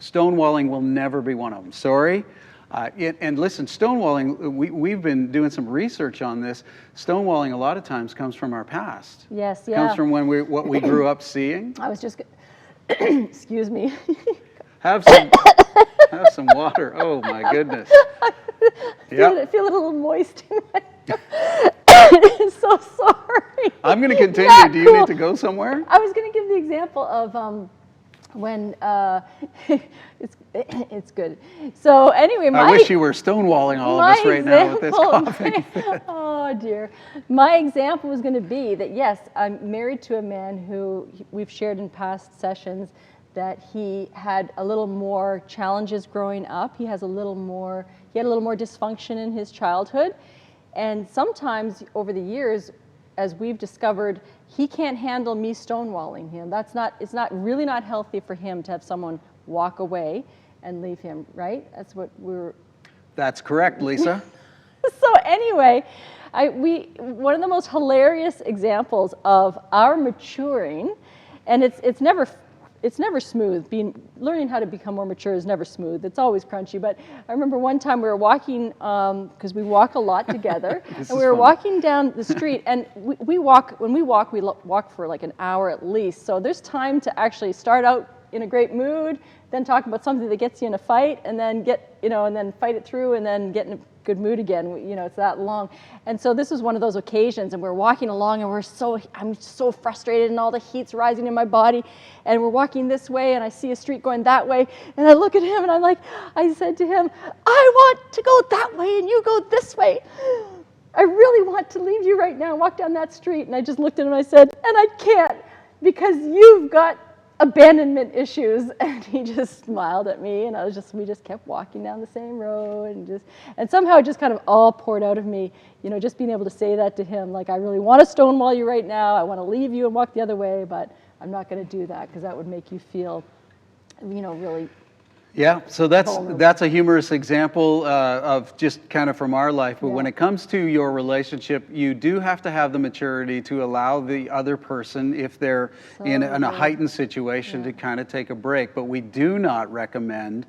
A: Stonewalling will never be one of them. Sorry. And listen, stonewalling, we've been doing some research on this. Stonewalling a lot of times comes from our past.
B: Yes, yeah.
A: Comes from what we grew up seeing.
B: I was just, excuse me.
A: Have some water. Oh my goodness.
B: I feel it a little moist in my so sorry.
A: I'm going to continue.
B: Not
A: Do you
B: cool.
A: need to go somewhere?
B: I was going to give the example of when it's good. So anyway,
A: I wish you were stonewalling all of us right now with this coughing fit.
B: Oh dear. My example was going to be that yes, I'm married to a man who we've shared in past sessions that he had a little more challenges growing up. He had a little more dysfunction in his childhood. And sometimes over the years, as we've discovered, he can't handle me stonewalling him. It's really not healthy for him to have someone walk away and leave him, right?
A: That's correct, Lisa.
B: So anyway, one of the most hilarious examples of our maturing, and it's never smooth. Learning how to become more mature is never smooth. It's always crunchy. But I remember one time we were walking, because we walk a lot together, and we were walking down the street, and when we walk for like an hour at least. So there's time to actually start out in a great mood, then talk about something that gets you in a fight, and then and then fight it through, and then get in a good mood again. It's that long. And so this was one of those occasions, and we're walking along, and I'm so frustrated, and all the heat's rising in my body, and we're walking this way, and I see a street going that way, and I look at him, and I said to him, I want to go that way, and you go this way. I really want to leave you right now and walk down that street. And I just looked at him, and I said, and I can't, because you've got abandonment issues. And he just smiled at me, and we just kept walking down the same road, and somehow it just kind of all poured out of me, just being able to say that to him, like, I really want to stonewall you right now, I want to leave you and walk the other way, but I'm not going to do that because that would make you feel, really.
A: Yeah, so that's a humorous example of just kind of from our life. But when it comes to your relationship, you do have to have the maturity to allow the other person, if they're in a heightened situation, to kind of take a break. But we do not recommend,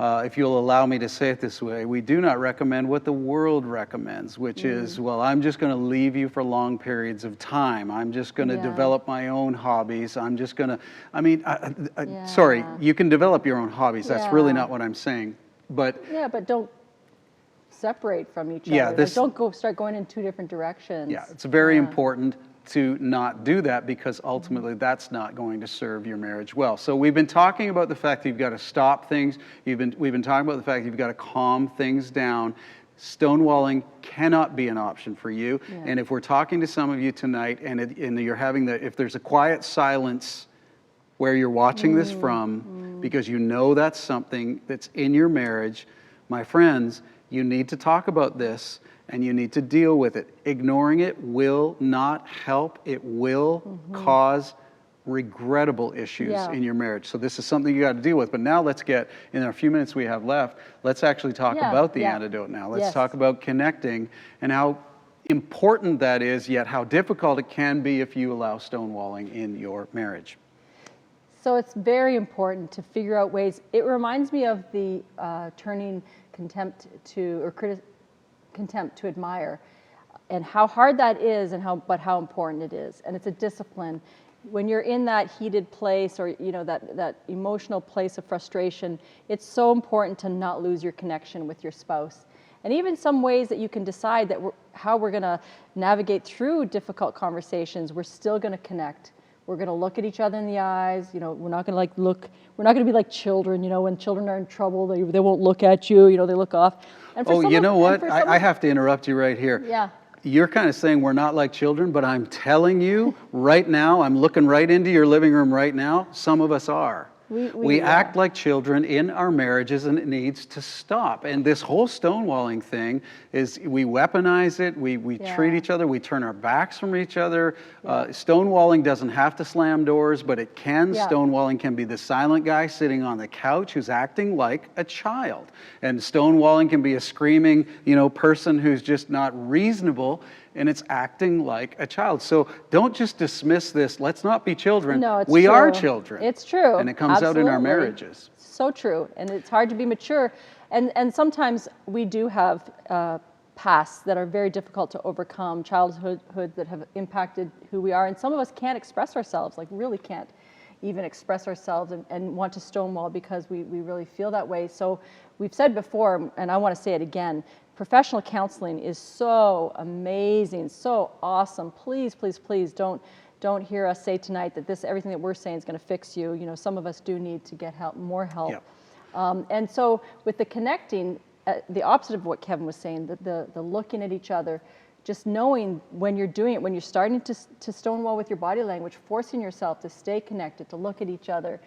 A: if you'll allow me to say it this way, we do not recommend what the world recommends, which is, well, I'm just going to leave you for long periods of time. I'm just going to develop my own hobbies. I'm just going to, sorry, you can develop your own hobbies. That's really not what I'm saying. But
B: but don't separate from each other. Don't start going in two different directions. Yeah,
A: it's very important to not do that, because ultimately that's not going to serve your marriage well. So we've been talking about the fact that you've got to stop things. We've been talking about the fact that you've got to calm things down. Stonewalling cannot be an option for you. Yeah. And if we're talking to some of you tonight, and you're having if there's a quiet silence where you're watching this from, because you know that's something that's in your marriage, my friends, you need to talk about this. And you need to deal with it. Ignoring it will not help. It will cause regrettable issues in your marriage. So this is something you got to deal with. But now let's get, in our few minutes we have left, let's actually talk about the antidote now. Let's talk about connecting and how important that is, yet how difficult it can be if you allow stonewalling in your marriage.
B: So it's very important to figure out ways. It reminds me of the turning contempt to admire, and how hard that is, and how important it is. And it's a discipline. When you're in that heated place, or that emotional place of frustration, it's so important to not lose your connection with your spouse. And even some ways that you can decide that how we're going to navigate through difficult conversations, we're still going to connect. We're going to look at each other in the eyes. We're not going to we're not going to be like children. When children are in trouble, they won't look at you. They look off.
A: You know what? I have to interrupt you right here.
B: Yeah.
A: You're kind of saying we're not like children, but I'm telling you right now, I'm looking right into your living room right now, some of us are. We act like children in our marriages, and it needs to stop. And this whole stonewalling thing is, we weaponize it, we treat each other, we turn our backs from each other. Stonewalling doesn't have to slam doors, but it can. Stonewalling can be the silent guy sitting on the couch who's acting like a child. And stonewalling can be a screaming, person who's just not reasonable. and it's acting like a child. So don't just dismiss this. Let's not be children.
B: No, it's
A: we
B: true.
A: are children.
B: It's true.
A: And it comes out in our
B: Absolutely.
A: marriages.
B: So true. And it's hard to be mature. And sometimes we do have pasts that are very difficult to overcome, childhood that have impacted who we are. And some of us can't express ourselves, like really can't even express ourselves and want to stonewall because we really feel that way. So we've said before, and I want to say it again, professional counseling is so amazing, so awesome. Please, please, please don't hear us say tonight that everything that we're saying is going to fix you. You know, some of us do need to get help, more help.
A: Yep.
B: And so with the connecting, the opposite of what Kevin was saying, the looking at each other, just knowing when you're doing it, when you're starting to stonewall with your body language, forcing yourself to stay connected, to look at each other.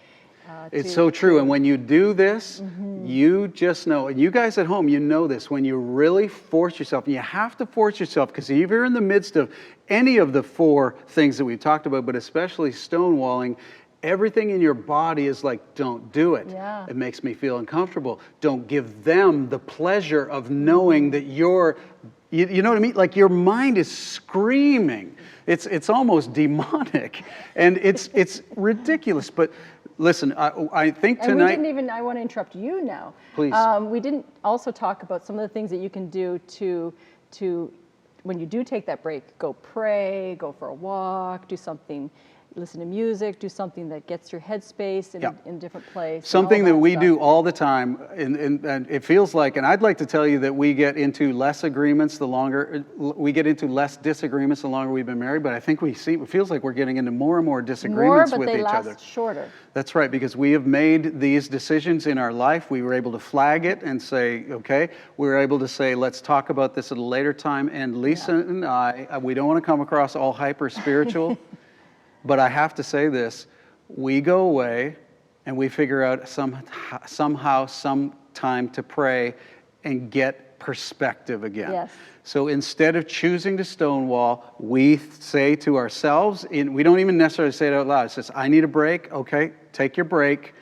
A: It's so true. And when you do this, you just know, and you guys at home, you know this, when you really force yourself, and you have to force yourself, because if you're in the midst of any of the 4 things that we've talked about, but especially stonewalling, everything in your body is like, don't do it.
B: Yeah.
A: It makes me feel uncomfortable. Don't give them the pleasure of knowing that you're, you know what I mean? Like your mind is screaming. It's almost demonic. And it's ridiculous. But listen, I think tonight...
B: And I want to interrupt you now.
A: Please.
B: We didn't also talk about some of the things that you can do to when you do take that break, go pray, go for a walk, do something, listen to music, do something that gets your headspace in a different place.
A: Something that we do all the time, and it feels like, and I'd like to tell you that we get into less agreements the longer, we get into less disagreements the longer we've been married, but I think it feels like we're getting into more and more disagreements with each other.
B: Last shorter.
A: That's right, because we have made these decisions in our life. We were able to flag it and say, okay, we were able to say, let's talk about this at a later time, and Lisa and I, we don't want to come across all hyper-spiritual, but I have to say this, we go away and we figure out somehow some time to pray and get perspective again.
B: Yes.
A: So instead of choosing to stonewall, we say to ourselves, we don't even necessarily say it out loud, it says, I need a break, okay, take your break.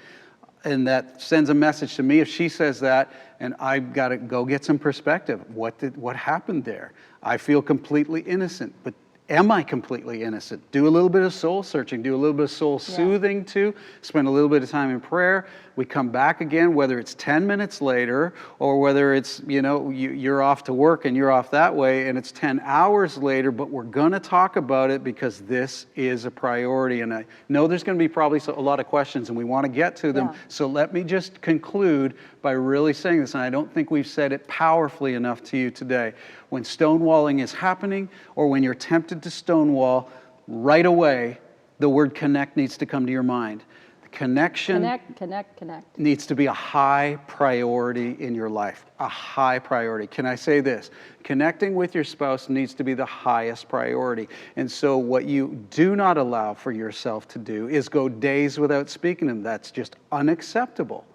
A: And that sends a message to me if she says that, and I've got to go get some perspective. What happened there? I feel completely innocent, but am I completely innocent? Do a little bit of soul searching, do a little bit of soul soothing too, spend a little bit of time in prayer. We come back again, whether it's 10 minutes later or whether it's, you're off to work and you're off that way and it's 10 hours later, but we're going to talk about it because this is a priority. And I know there's going to be probably a lot of questions and we want to get to them. Yeah. So let me just conclude by really saying this, and I don't think we've said it powerfully enough to you today. When stonewalling is happening or when you're tempted to stonewall, right away, the word connect needs to come to your mind. Connection
B: connect
A: needs to be a high priority in your life, a high priority. Can I say this? Connecting with your spouse needs to be the highest priority. And so what you do not allow for yourself to do is go days without speaking to them. That's just unacceptable.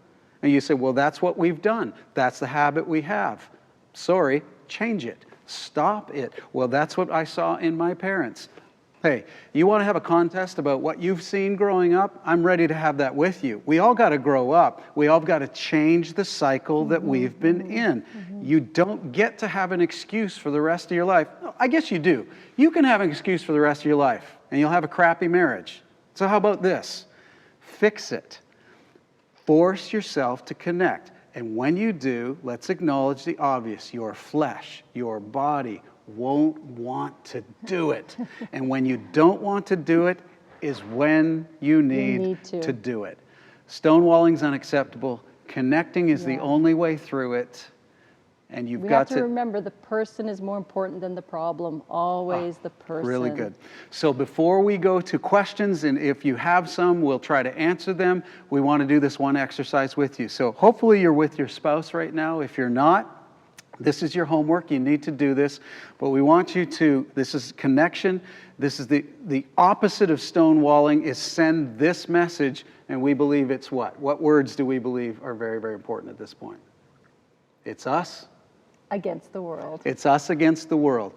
A: And you say, well, that's what we've done. That's the habit we have. Sorry, change it. Stop it. Well, that's what I saw in my parents. Hey, you want to have a contest about what you've seen growing up? I'm ready to have that with you. We all got to grow up. We all got to change the cycle that we've been in. You don't get to have an excuse for the rest of your life. I guess you do. You can have an excuse for the rest of your life, and you'll have a crappy marriage. So how about this? Fix it. Force yourself to connect. And when you do, let's acknowledge the obvious. Your flesh, your body, won't want to do it. And when you don't want to do it is when you need to do it. Stonewalling's unacceptable. Connecting is the only way through it. And
B: we have to remember the person is more important than the problem. Always the person.
A: Really good. So before we go to questions, and if you have some, we'll try to answer them. We want to do this one exercise with you. So hopefully you're with your spouse right now. If you're not, this is your homework. You need to do this. But we want you to, this is connection. This is the opposite of stonewalling is send this message. And we believe it's what? What words do we believe are very, very important at this point? It's us
B: against the world.
A: It's us against the world.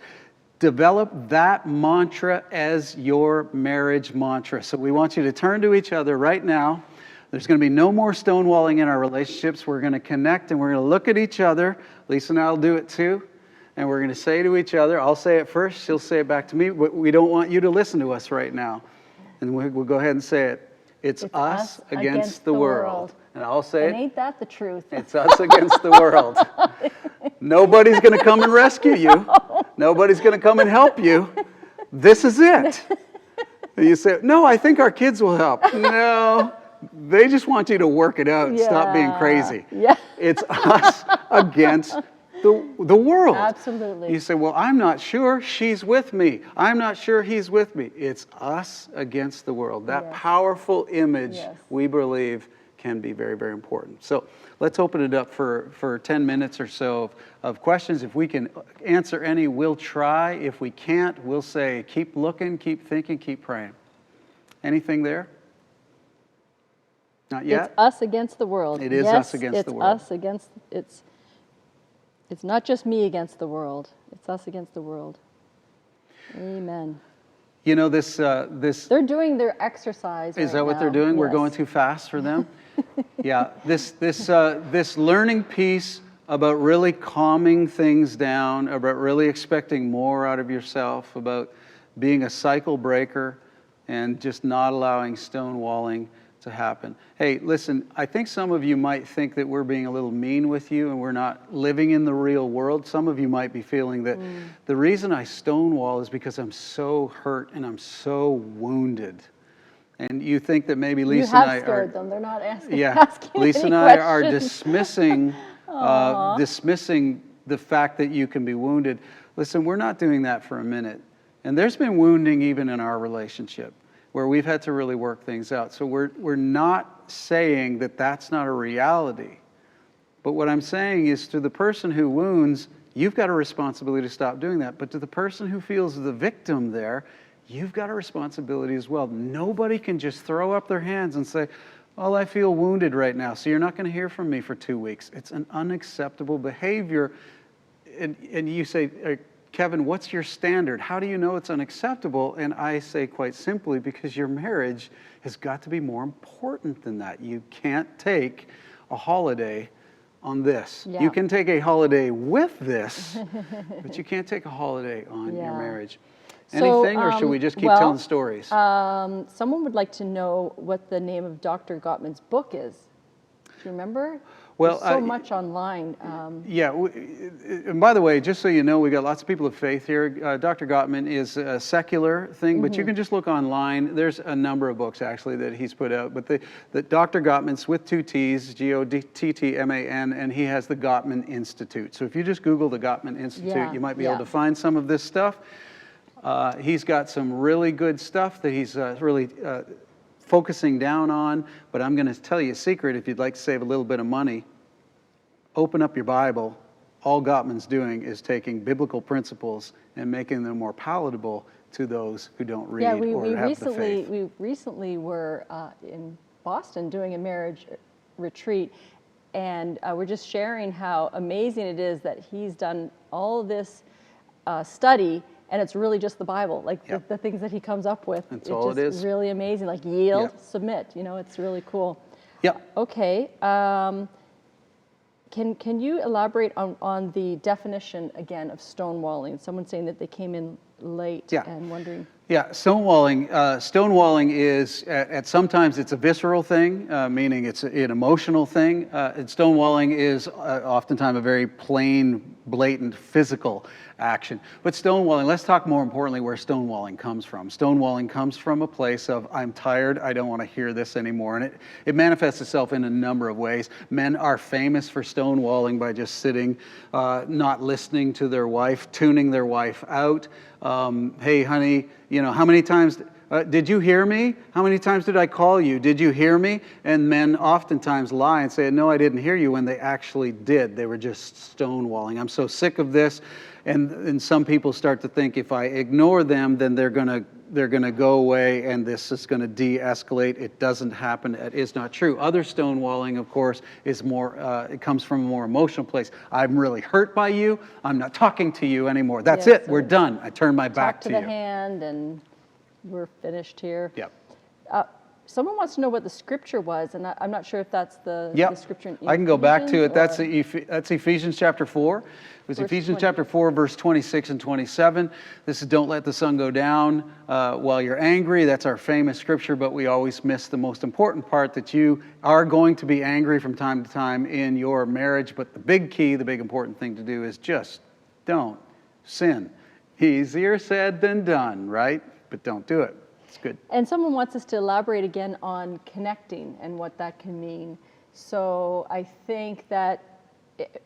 A: Develop that mantra as your marriage mantra. So we want you to turn to each other right now. There's going to be no more stonewalling in our relationships. We're going to connect and we're going to look at each other. Lisa and I will do it too. and we're going to say to each other, I'll say it first, she'll say it back to me, but we don't want you to listen to us right now. And we'll go ahead and say it. It's us against the world. And I'll say
B: And
A: it.
B: ain't that the truth?
A: It's us against the world. Nobody's going to come and rescue you. Nobody's going to come and help you. This is it. And you say, no, I think our kids will help. No, they just want you to work it out and stop being crazy.
B: Yeah.
A: It's us against the world.
B: Absolutely.
A: You say, well, I'm not sure she's with me. I'm not sure he's with me. It's us against the world. That powerful image, we believe, can be very, very important. So let's open it up for 10 minutes or so of questions. If we can answer any, we'll try. If we can't, we'll say, keep looking, keep thinking, keep praying. Anything there? Not yet?
B: It's us against the world.
A: It is us against the world.
B: It's us against, it's not just me against the world. It's us against the world. Amen.
A: You know, this
B: They're doing their exercise
A: is
B: right
A: that what
B: now.
A: they're doing? We're
B: Yes.
A: going too fast for them? Yeah, this learning piece about really calming things down, about really expecting more out of yourself, about being a cycle breaker and just not allowing stonewalling to happen. Hey, listen, I think some of you might think that we're being a little mean with you and we're not living in the real world. Some of you might be feeling that the reason I stonewall is because I'm so hurt and I'm so wounded. And you think that maybe Lisa and I
B: You have scared them. They're not asking,
A: yeah,
B: asking
A: Lisa
B: any
A: and I are
B: questions.
A: dismissing the fact that you can be wounded. Listen, we're not doing that for a minute. And there's been wounding even in our relationship where we've had to really work things out. So we're not saying that that's not a reality. But what I'm saying is to the person who wounds, you've got a responsibility to stop doing that. But to the person who feels the victim there, you've got a responsibility as well. Nobody can just throw up their hands and say, well, I feel wounded right now, so you're not going to hear from me for 2 weeks. It's an unacceptable behavior. And you say, Kevin, what's your standard? How do you know it's unacceptable? And I say quite simply, because your marriage has got to be more important than that. You can't take a holiday on this.
B: Yeah.
A: You can take a holiday with this, but you can't take a holiday on your marriage. Anything, or should we just keep telling stories?
B: Someone would like to know what the name of Dr. Gottman's book is. Do you remember?
A: Well,
B: There's so much online.
A: Yeah, and by the way, just so you know, we got lots of people of faith here. Dr. Gottman is a secular thing, but you can just look online. There's a number of books, actually, that he's put out. But the Dr. Gottman's with 2 T's, Gottman, and he has the Gottman Institute. So if you just Google the Gottman Institute, you might be able to find some of this stuff. He's got some really good stuff that he's really focusing down on, but I'm going to tell you a secret if you'd like to save a little bit of money. Open up your Bible. All Gottman's doing is taking biblical principles and making them more palatable to those who don't read or have the faith.
B: We recently were in Boston doing a marriage retreat, and we're just sharing how amazing it is that he's done all this study. And it's really just the Bible, like the things that he comes up with.
A: That's all it is.
B: Really amazing, like yield, submit, you know, it's really cool.
A: Yeah.
B: Okay, can you elaborate on the definition again of stonewalling? Someone's saying that they came in late and wondering.
A: Yeah, stonewalling is, sometimes it's a visceral thing, meaning it's an emotional thing. And stonewalling is oftentimes a very plain, blatant physical action. But stonewalling, let's talk more importantly where stonewalling comes from. Stonewalling comes from a place of, I'm tired, I don't want to hear this anymore. And it manifests itself in a number of ways. Men are famous for stonewalling by just sitting, not listening to their wife, tuning their wife out. Hey, honey, you know, how many times did you hear me? How many times did I call you? Did you hear me? And men oftentimes lie and say, no, I didn't hear you, when they actually did. They were just stonewalling. I'm so sick of this. And some people start to think if I ignore them, then they're gonna go away and this is gonna de-escalate. It doesn't happen. It is not true. Other stonewalling, of course, is more, it comes from a more emotional place. I'm really hurt by you. I'm not talking to you anymore. That's it.
B: So
A: we're done. I turn my back to you.
B: Talk to the hand and we're finished here.
A: Yep.
B: someone wants to know what the scripture was, and I'm not sure if that's the
A: Yep.
B: scripture in
A: I can go back to it.
B: Ephesians,
A: That's Ephesians chapter 4. It was
B: Verse
A: Ephesians
B: 20.
A: chapter 4, verse 26 and 27. This is don't let the sun go down while you're angry. That's our famous scripture, but we always miss the most important part, that you are going to be angry from time to time in your marriage. But the big key, the big important thing to do is just don't sin. Easier said than done, right? But don't do it. It's good.
B: And someone wants us to elaborate again on connecting and what that can mean. So I think that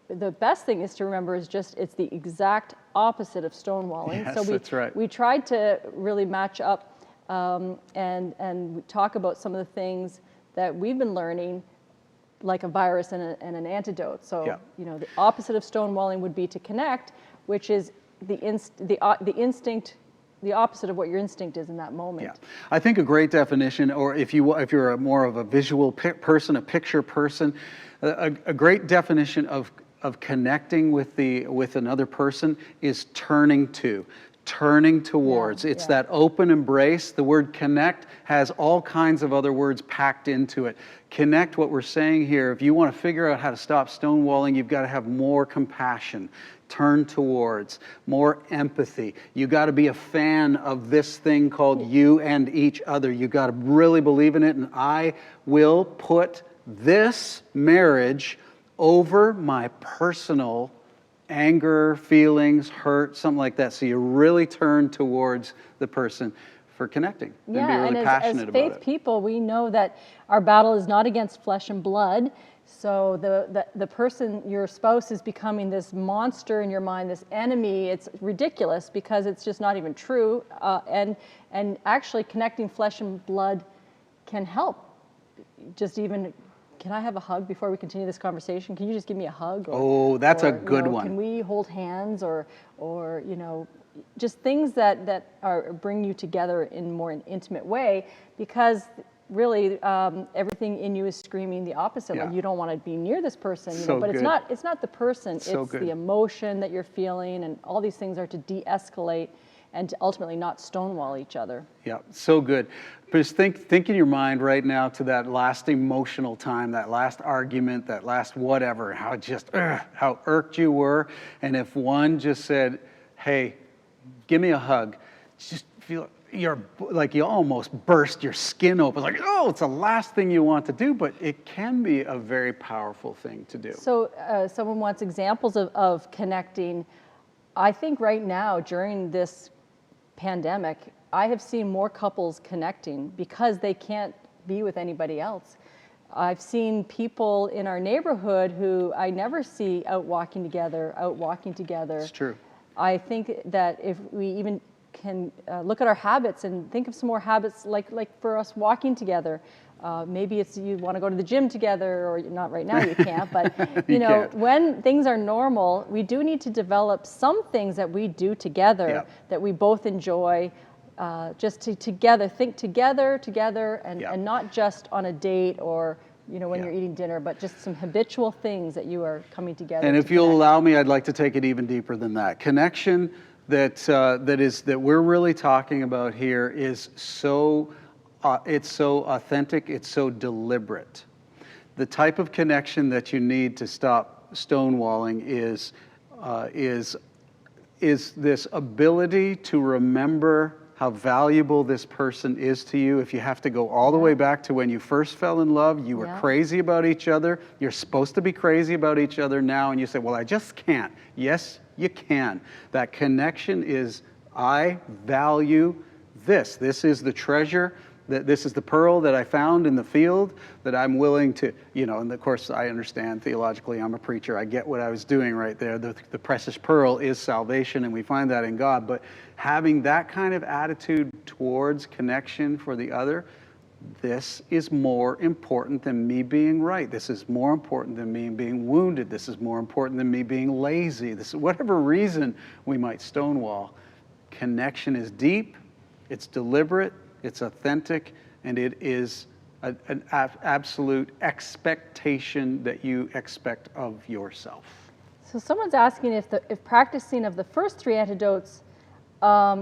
B: the best thing is to remember is just it's the exact opposite of stonewalling.
A: Yes,
B: so
A: that's right.
B: We tried to really match up and talk about some of the things that we've been learning, like a virus and an antidote. So
A: Yeah.
B: the opposite of stonewalling would be to connect, which is the instinct. The opposite of what your instinct is in that moment.
A: Yeah, I think a great definition, or if you're more of a visual person, a picture person, a great definition of connecting with another person is turning towards. It's that open embrace. The word connect has all kinds of other words packed into it. Connect, what we're saying here, if you want to figure out how to stop stonewalling, you've got to have more compassion. Turn towards, more empathy. You got to be a fan of this thing called you and each other. You got to really believe in it, and I will put this marriage over my personal anger, feelings, hurt, something like that. So you really turn towards the person for connecting and be really passionate about it.
B: As faith people, we know that our battle is not against flesh and blood. So the person, your spouse, is becoming this monster in your mind, this enemy. It's ridiculous because it's just not even true. And actually connecting flesh and blood can help. Just even, can I have a hug before we continue this conversation? Can you just give me a hug?
A: That's a good one.
B: Can we hold hands or just things that bring you together in more an intimate way, because really everything in you is screaming the opposite.
A: Yeah.
B: Like you don't want to be near this person,
A: So
B: but
A: good.
B: it's not the person,
A: So
B: it's
A: good.
B: the emotion that you're feeling, and all these things are to de-escalate and to ultimately not stonewall each other.
A: Yeah, so good. Just think in your mind right now to that last emotional time, that last argument, that last whatever, how irked you were, and if one just said, "Hey, give me a hug," just feel you almost burst your skin open. Like, oh, it's the last thing you want to do, but it can be a very powerful thing to do.
B: So someone wants examples of connecting. I think right now during this pandemic, I have seen more couples connecting because they can't be with anybody else. I've seen people in our neighborhood who I never see out walking together.
A: It's true.
B: I think that if we even can look at our habits and think of some more habits, like for us walking together. Maybe it's you want to go to the gym together, or not right now you can't, but
A: can't.
B: when things are normal, we do need to develop some things that we do together that we both enjoy, just to together, think together, and not just on a date or when you're eating dinner, but just some habitual things that you are coming together.
A: And if you'll allow me, I'd like to take it even deeper than that. Connection that we're really talking about here is it's so authentic, it's so deliberate. The type of connection that you need to stop stonewalling is this ability to remember how valuable this person is to you. If you have to go all the way back to when you first fell in love, you were crazy about each other. You're supposed to be crazy about each other now, and you say, well, I just can't. Yes, you can. That connection is, I value this. This is the treasure. This is the pearl that I found in the field that I'm willing to, and of course I understand theologically, I'm a preacher, I get what I was doing right there. The precious pearl is salvation, and we find that in God. But having that kind of attitude towards connection for the other, this is more important than me being right. This is more important than me being wounded. This is more important than me being lazy. This is whatever reason we might stonewall. Connection is deep, it's deliberate, it's authentic, and it is an absolute expectation that you expect of yourself.
B: So someone's asking if practicing of the first three antidotes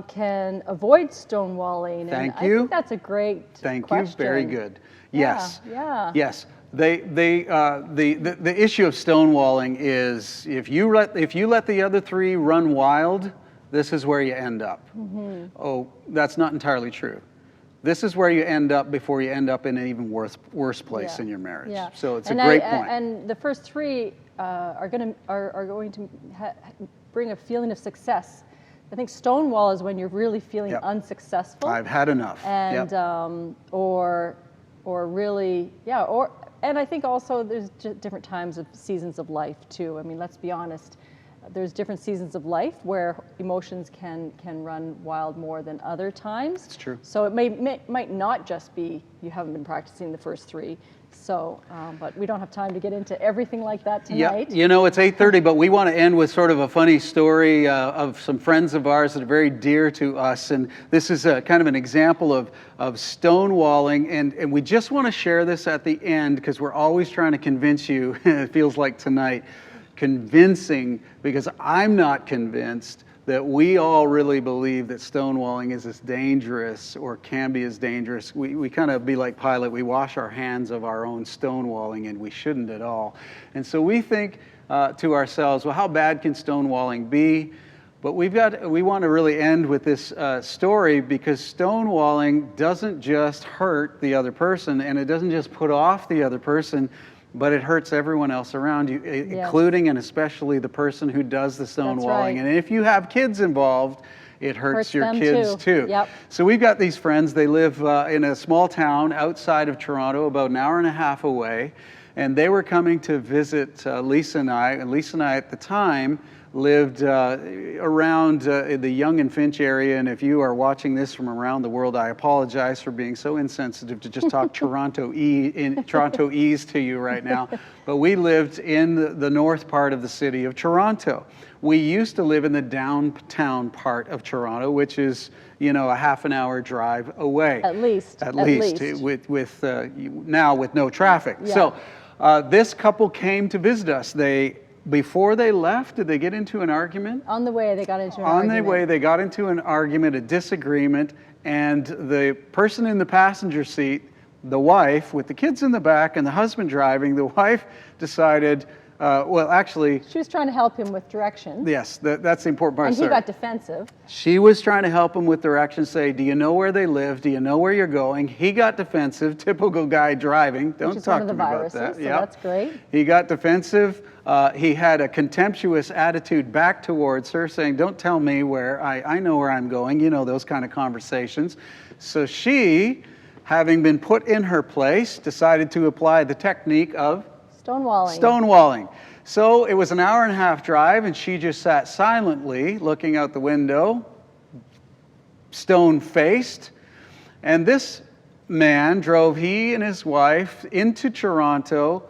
B: can avoid stonewalling?
A: Thank
B: and
A: you.
B: I think that's a great
A: Thank
B: question.
A: you. Very good. Yes.
B: Yeah.
A: Yes. The issue of stonewalling is if you let the other three run wild, this is where you end up.
B: Mm-hmm.
A: Oh, that's not entirely true. This is where you end up before you end up in an even worse place in your marriage.
B: Yeah.
A: So it's a great point.
B: And the first three are going to bring a feeling of success. I think stonewall is when you're really feeling unsuccessful.
A: I've had enough.
B: And or really, and I think also there's different times of seasons of life too. I mean, let's be honest. There's different seasons of life where emotions can run wild more than other times.
A: It's true.
B: So it might not just be you haven't been practicing the first three. So, but we don't have time to get into everything like that tonight.
A: Yeah, you know, it's 8:30, but we want to end with sort of a funny story of some friends of ours that are very dear to us. And this is kind of an example of stonewalling. And we just want to share this at the end because we're always trying to convince you, it feels like tonight, convincing, because I'm not convinced that we all really believe that stonewalling is as dangerous or can be as dangerous. We kind of be like Pilate, we wash our hands of our own stonewalling, and we shouldn't at all. And so we think to ourselves, well, how bad can stonewalling be? But we want to really end with this story, because stonewalling doesn't just hurt the other person, and it doesn't just put off the other person, but it hurts everyone else around you, including and especially the person who does the stonewalling.
B: Right.
A: And if you have kids involved, it hurts your
B: them
A: kids too.
B: Yep.
A: So we've got these friends. They live in a small town outside of Toronto, about an hour and a half away. And they were coming to visit Lisa and I. And Lisa and I at the time lived around the Yonge and Finch area. And if you are watching this from around the world, I apologize for being so insensitive to just talk Torontoese to you right now. But we lived in the north part of the city of Toronto. We used to live in the downtown part of Toronto, which is, you know, a half an hour drive away.
B: At least.
A: With now with no traffic.
B: Yeah.
A: So this couple came to visit us. Before they left, did they get into an argument?
B: On the way, they got into an argument.
A: On the way, they got into an argument, a disagreement, and the person in the passenger seat, the wife, with the kids in the back and the husband driving, the wife decided,
B: she was trying to help him with directions.
A: Yes, that's the important part.
B: And he got defensive.
A: She was trying to help him with directions, say, do you know where they live? Do you know where you're going? He got defensive, typical guy driving. Don't talk to me about that.
B: So that's great.
A: He got defensive. He had a contemptuous attitude back towards her, saying, don't tell me where, I know where I'm going. You know, those kind of conversations. So she, having been put in her place, decided to apply the technique of stonewalling. So it was an hour and a half drive, and she just sat silently looking out the window, stone-faced. And this man drove, he and his wife, into Toronto,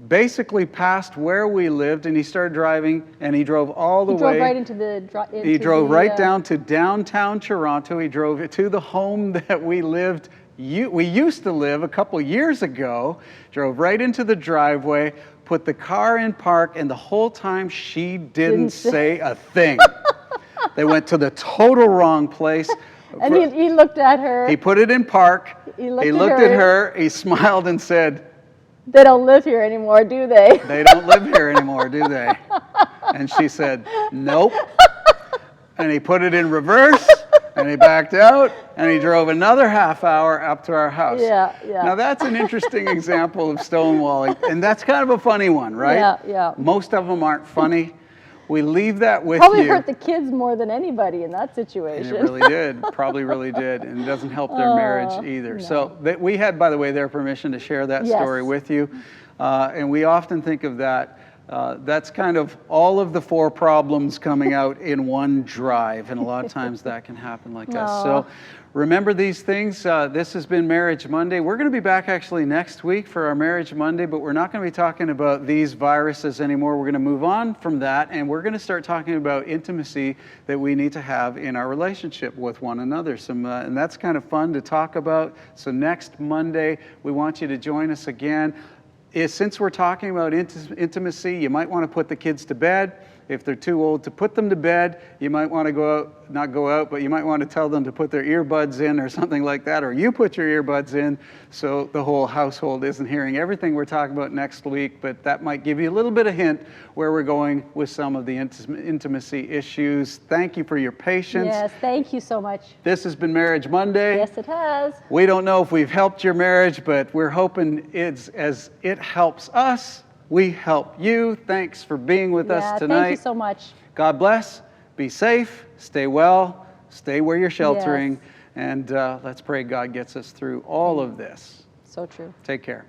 A: basically past where we lived, and he started driving, and he drove all the way.
B: He drove right into the...
A: He drove right down to downtown Toronto. He drove to the home that we lived. We used to live a couple years ago, drove right into the driveway, put the car in park, and the whole time she didn't say a thing. They went to the total wrong place.
B: And he looked at her.
A: He put it in park. He looked at her. He smiled and said,
B: they don't live here anymore, do they?
A: They don't live here anymore, do they? And she said, nope. And he put it in reverse. And he backed out, and he drove another half hour up to our house.
B: Yeah.
A: Now that's an interesting example of stonewalling, and that's kind of a funny one, right?
B: Yeah.
A: Most of them aren't funny. We leave that with
B: Probably
A: you.
B: hurt the kids more than anybody in that situation.
A: And it really did. Probably really did. And it doesn't help their marriage either.
B: No.
A: So we had, by the way, their permission to share that story with you. And we often think of that. That's kind of all of the 4 problems coming out in one drive. And a lot of times that can happen like that. So remember these things. This has been Marriage Monday. We're going to be back actually next week for our Marriage Monday, but we're not going to be talking about these viruses anymore. We're going to move on from that, and we're going to start talking about intimacy that we need to have in our relationship with one another. And that's kind of fun to talk about. So next Monday, we want you to join us again. Since we're talking about intimacy, you might want to put the kids to bed. If they're too old to put them to bed, you might want to go out, not go out, but you might want to tell them to put their earbuds in or something like that, or you put your earbuds in so the whole household isn't hearing everything we're talking about next week, but that might give you a little bit of hint where we're going with some of the intimacy issues. Thank you for your patience.
B: Yes, thank you so much.
A: This has been Marriage Monday.
B: Yes, it has.
A: We don't know if we've helped your marriage, but we're hoping as it helps us, we help you. Thanks for being with us tonight.
B: Thank you so much.
A: God bless. Be safe. Stay well. Stay where you're sheltering.
B: Yes.
A: And let's pray God gets us through all of this.
B: So true.
A: Take care.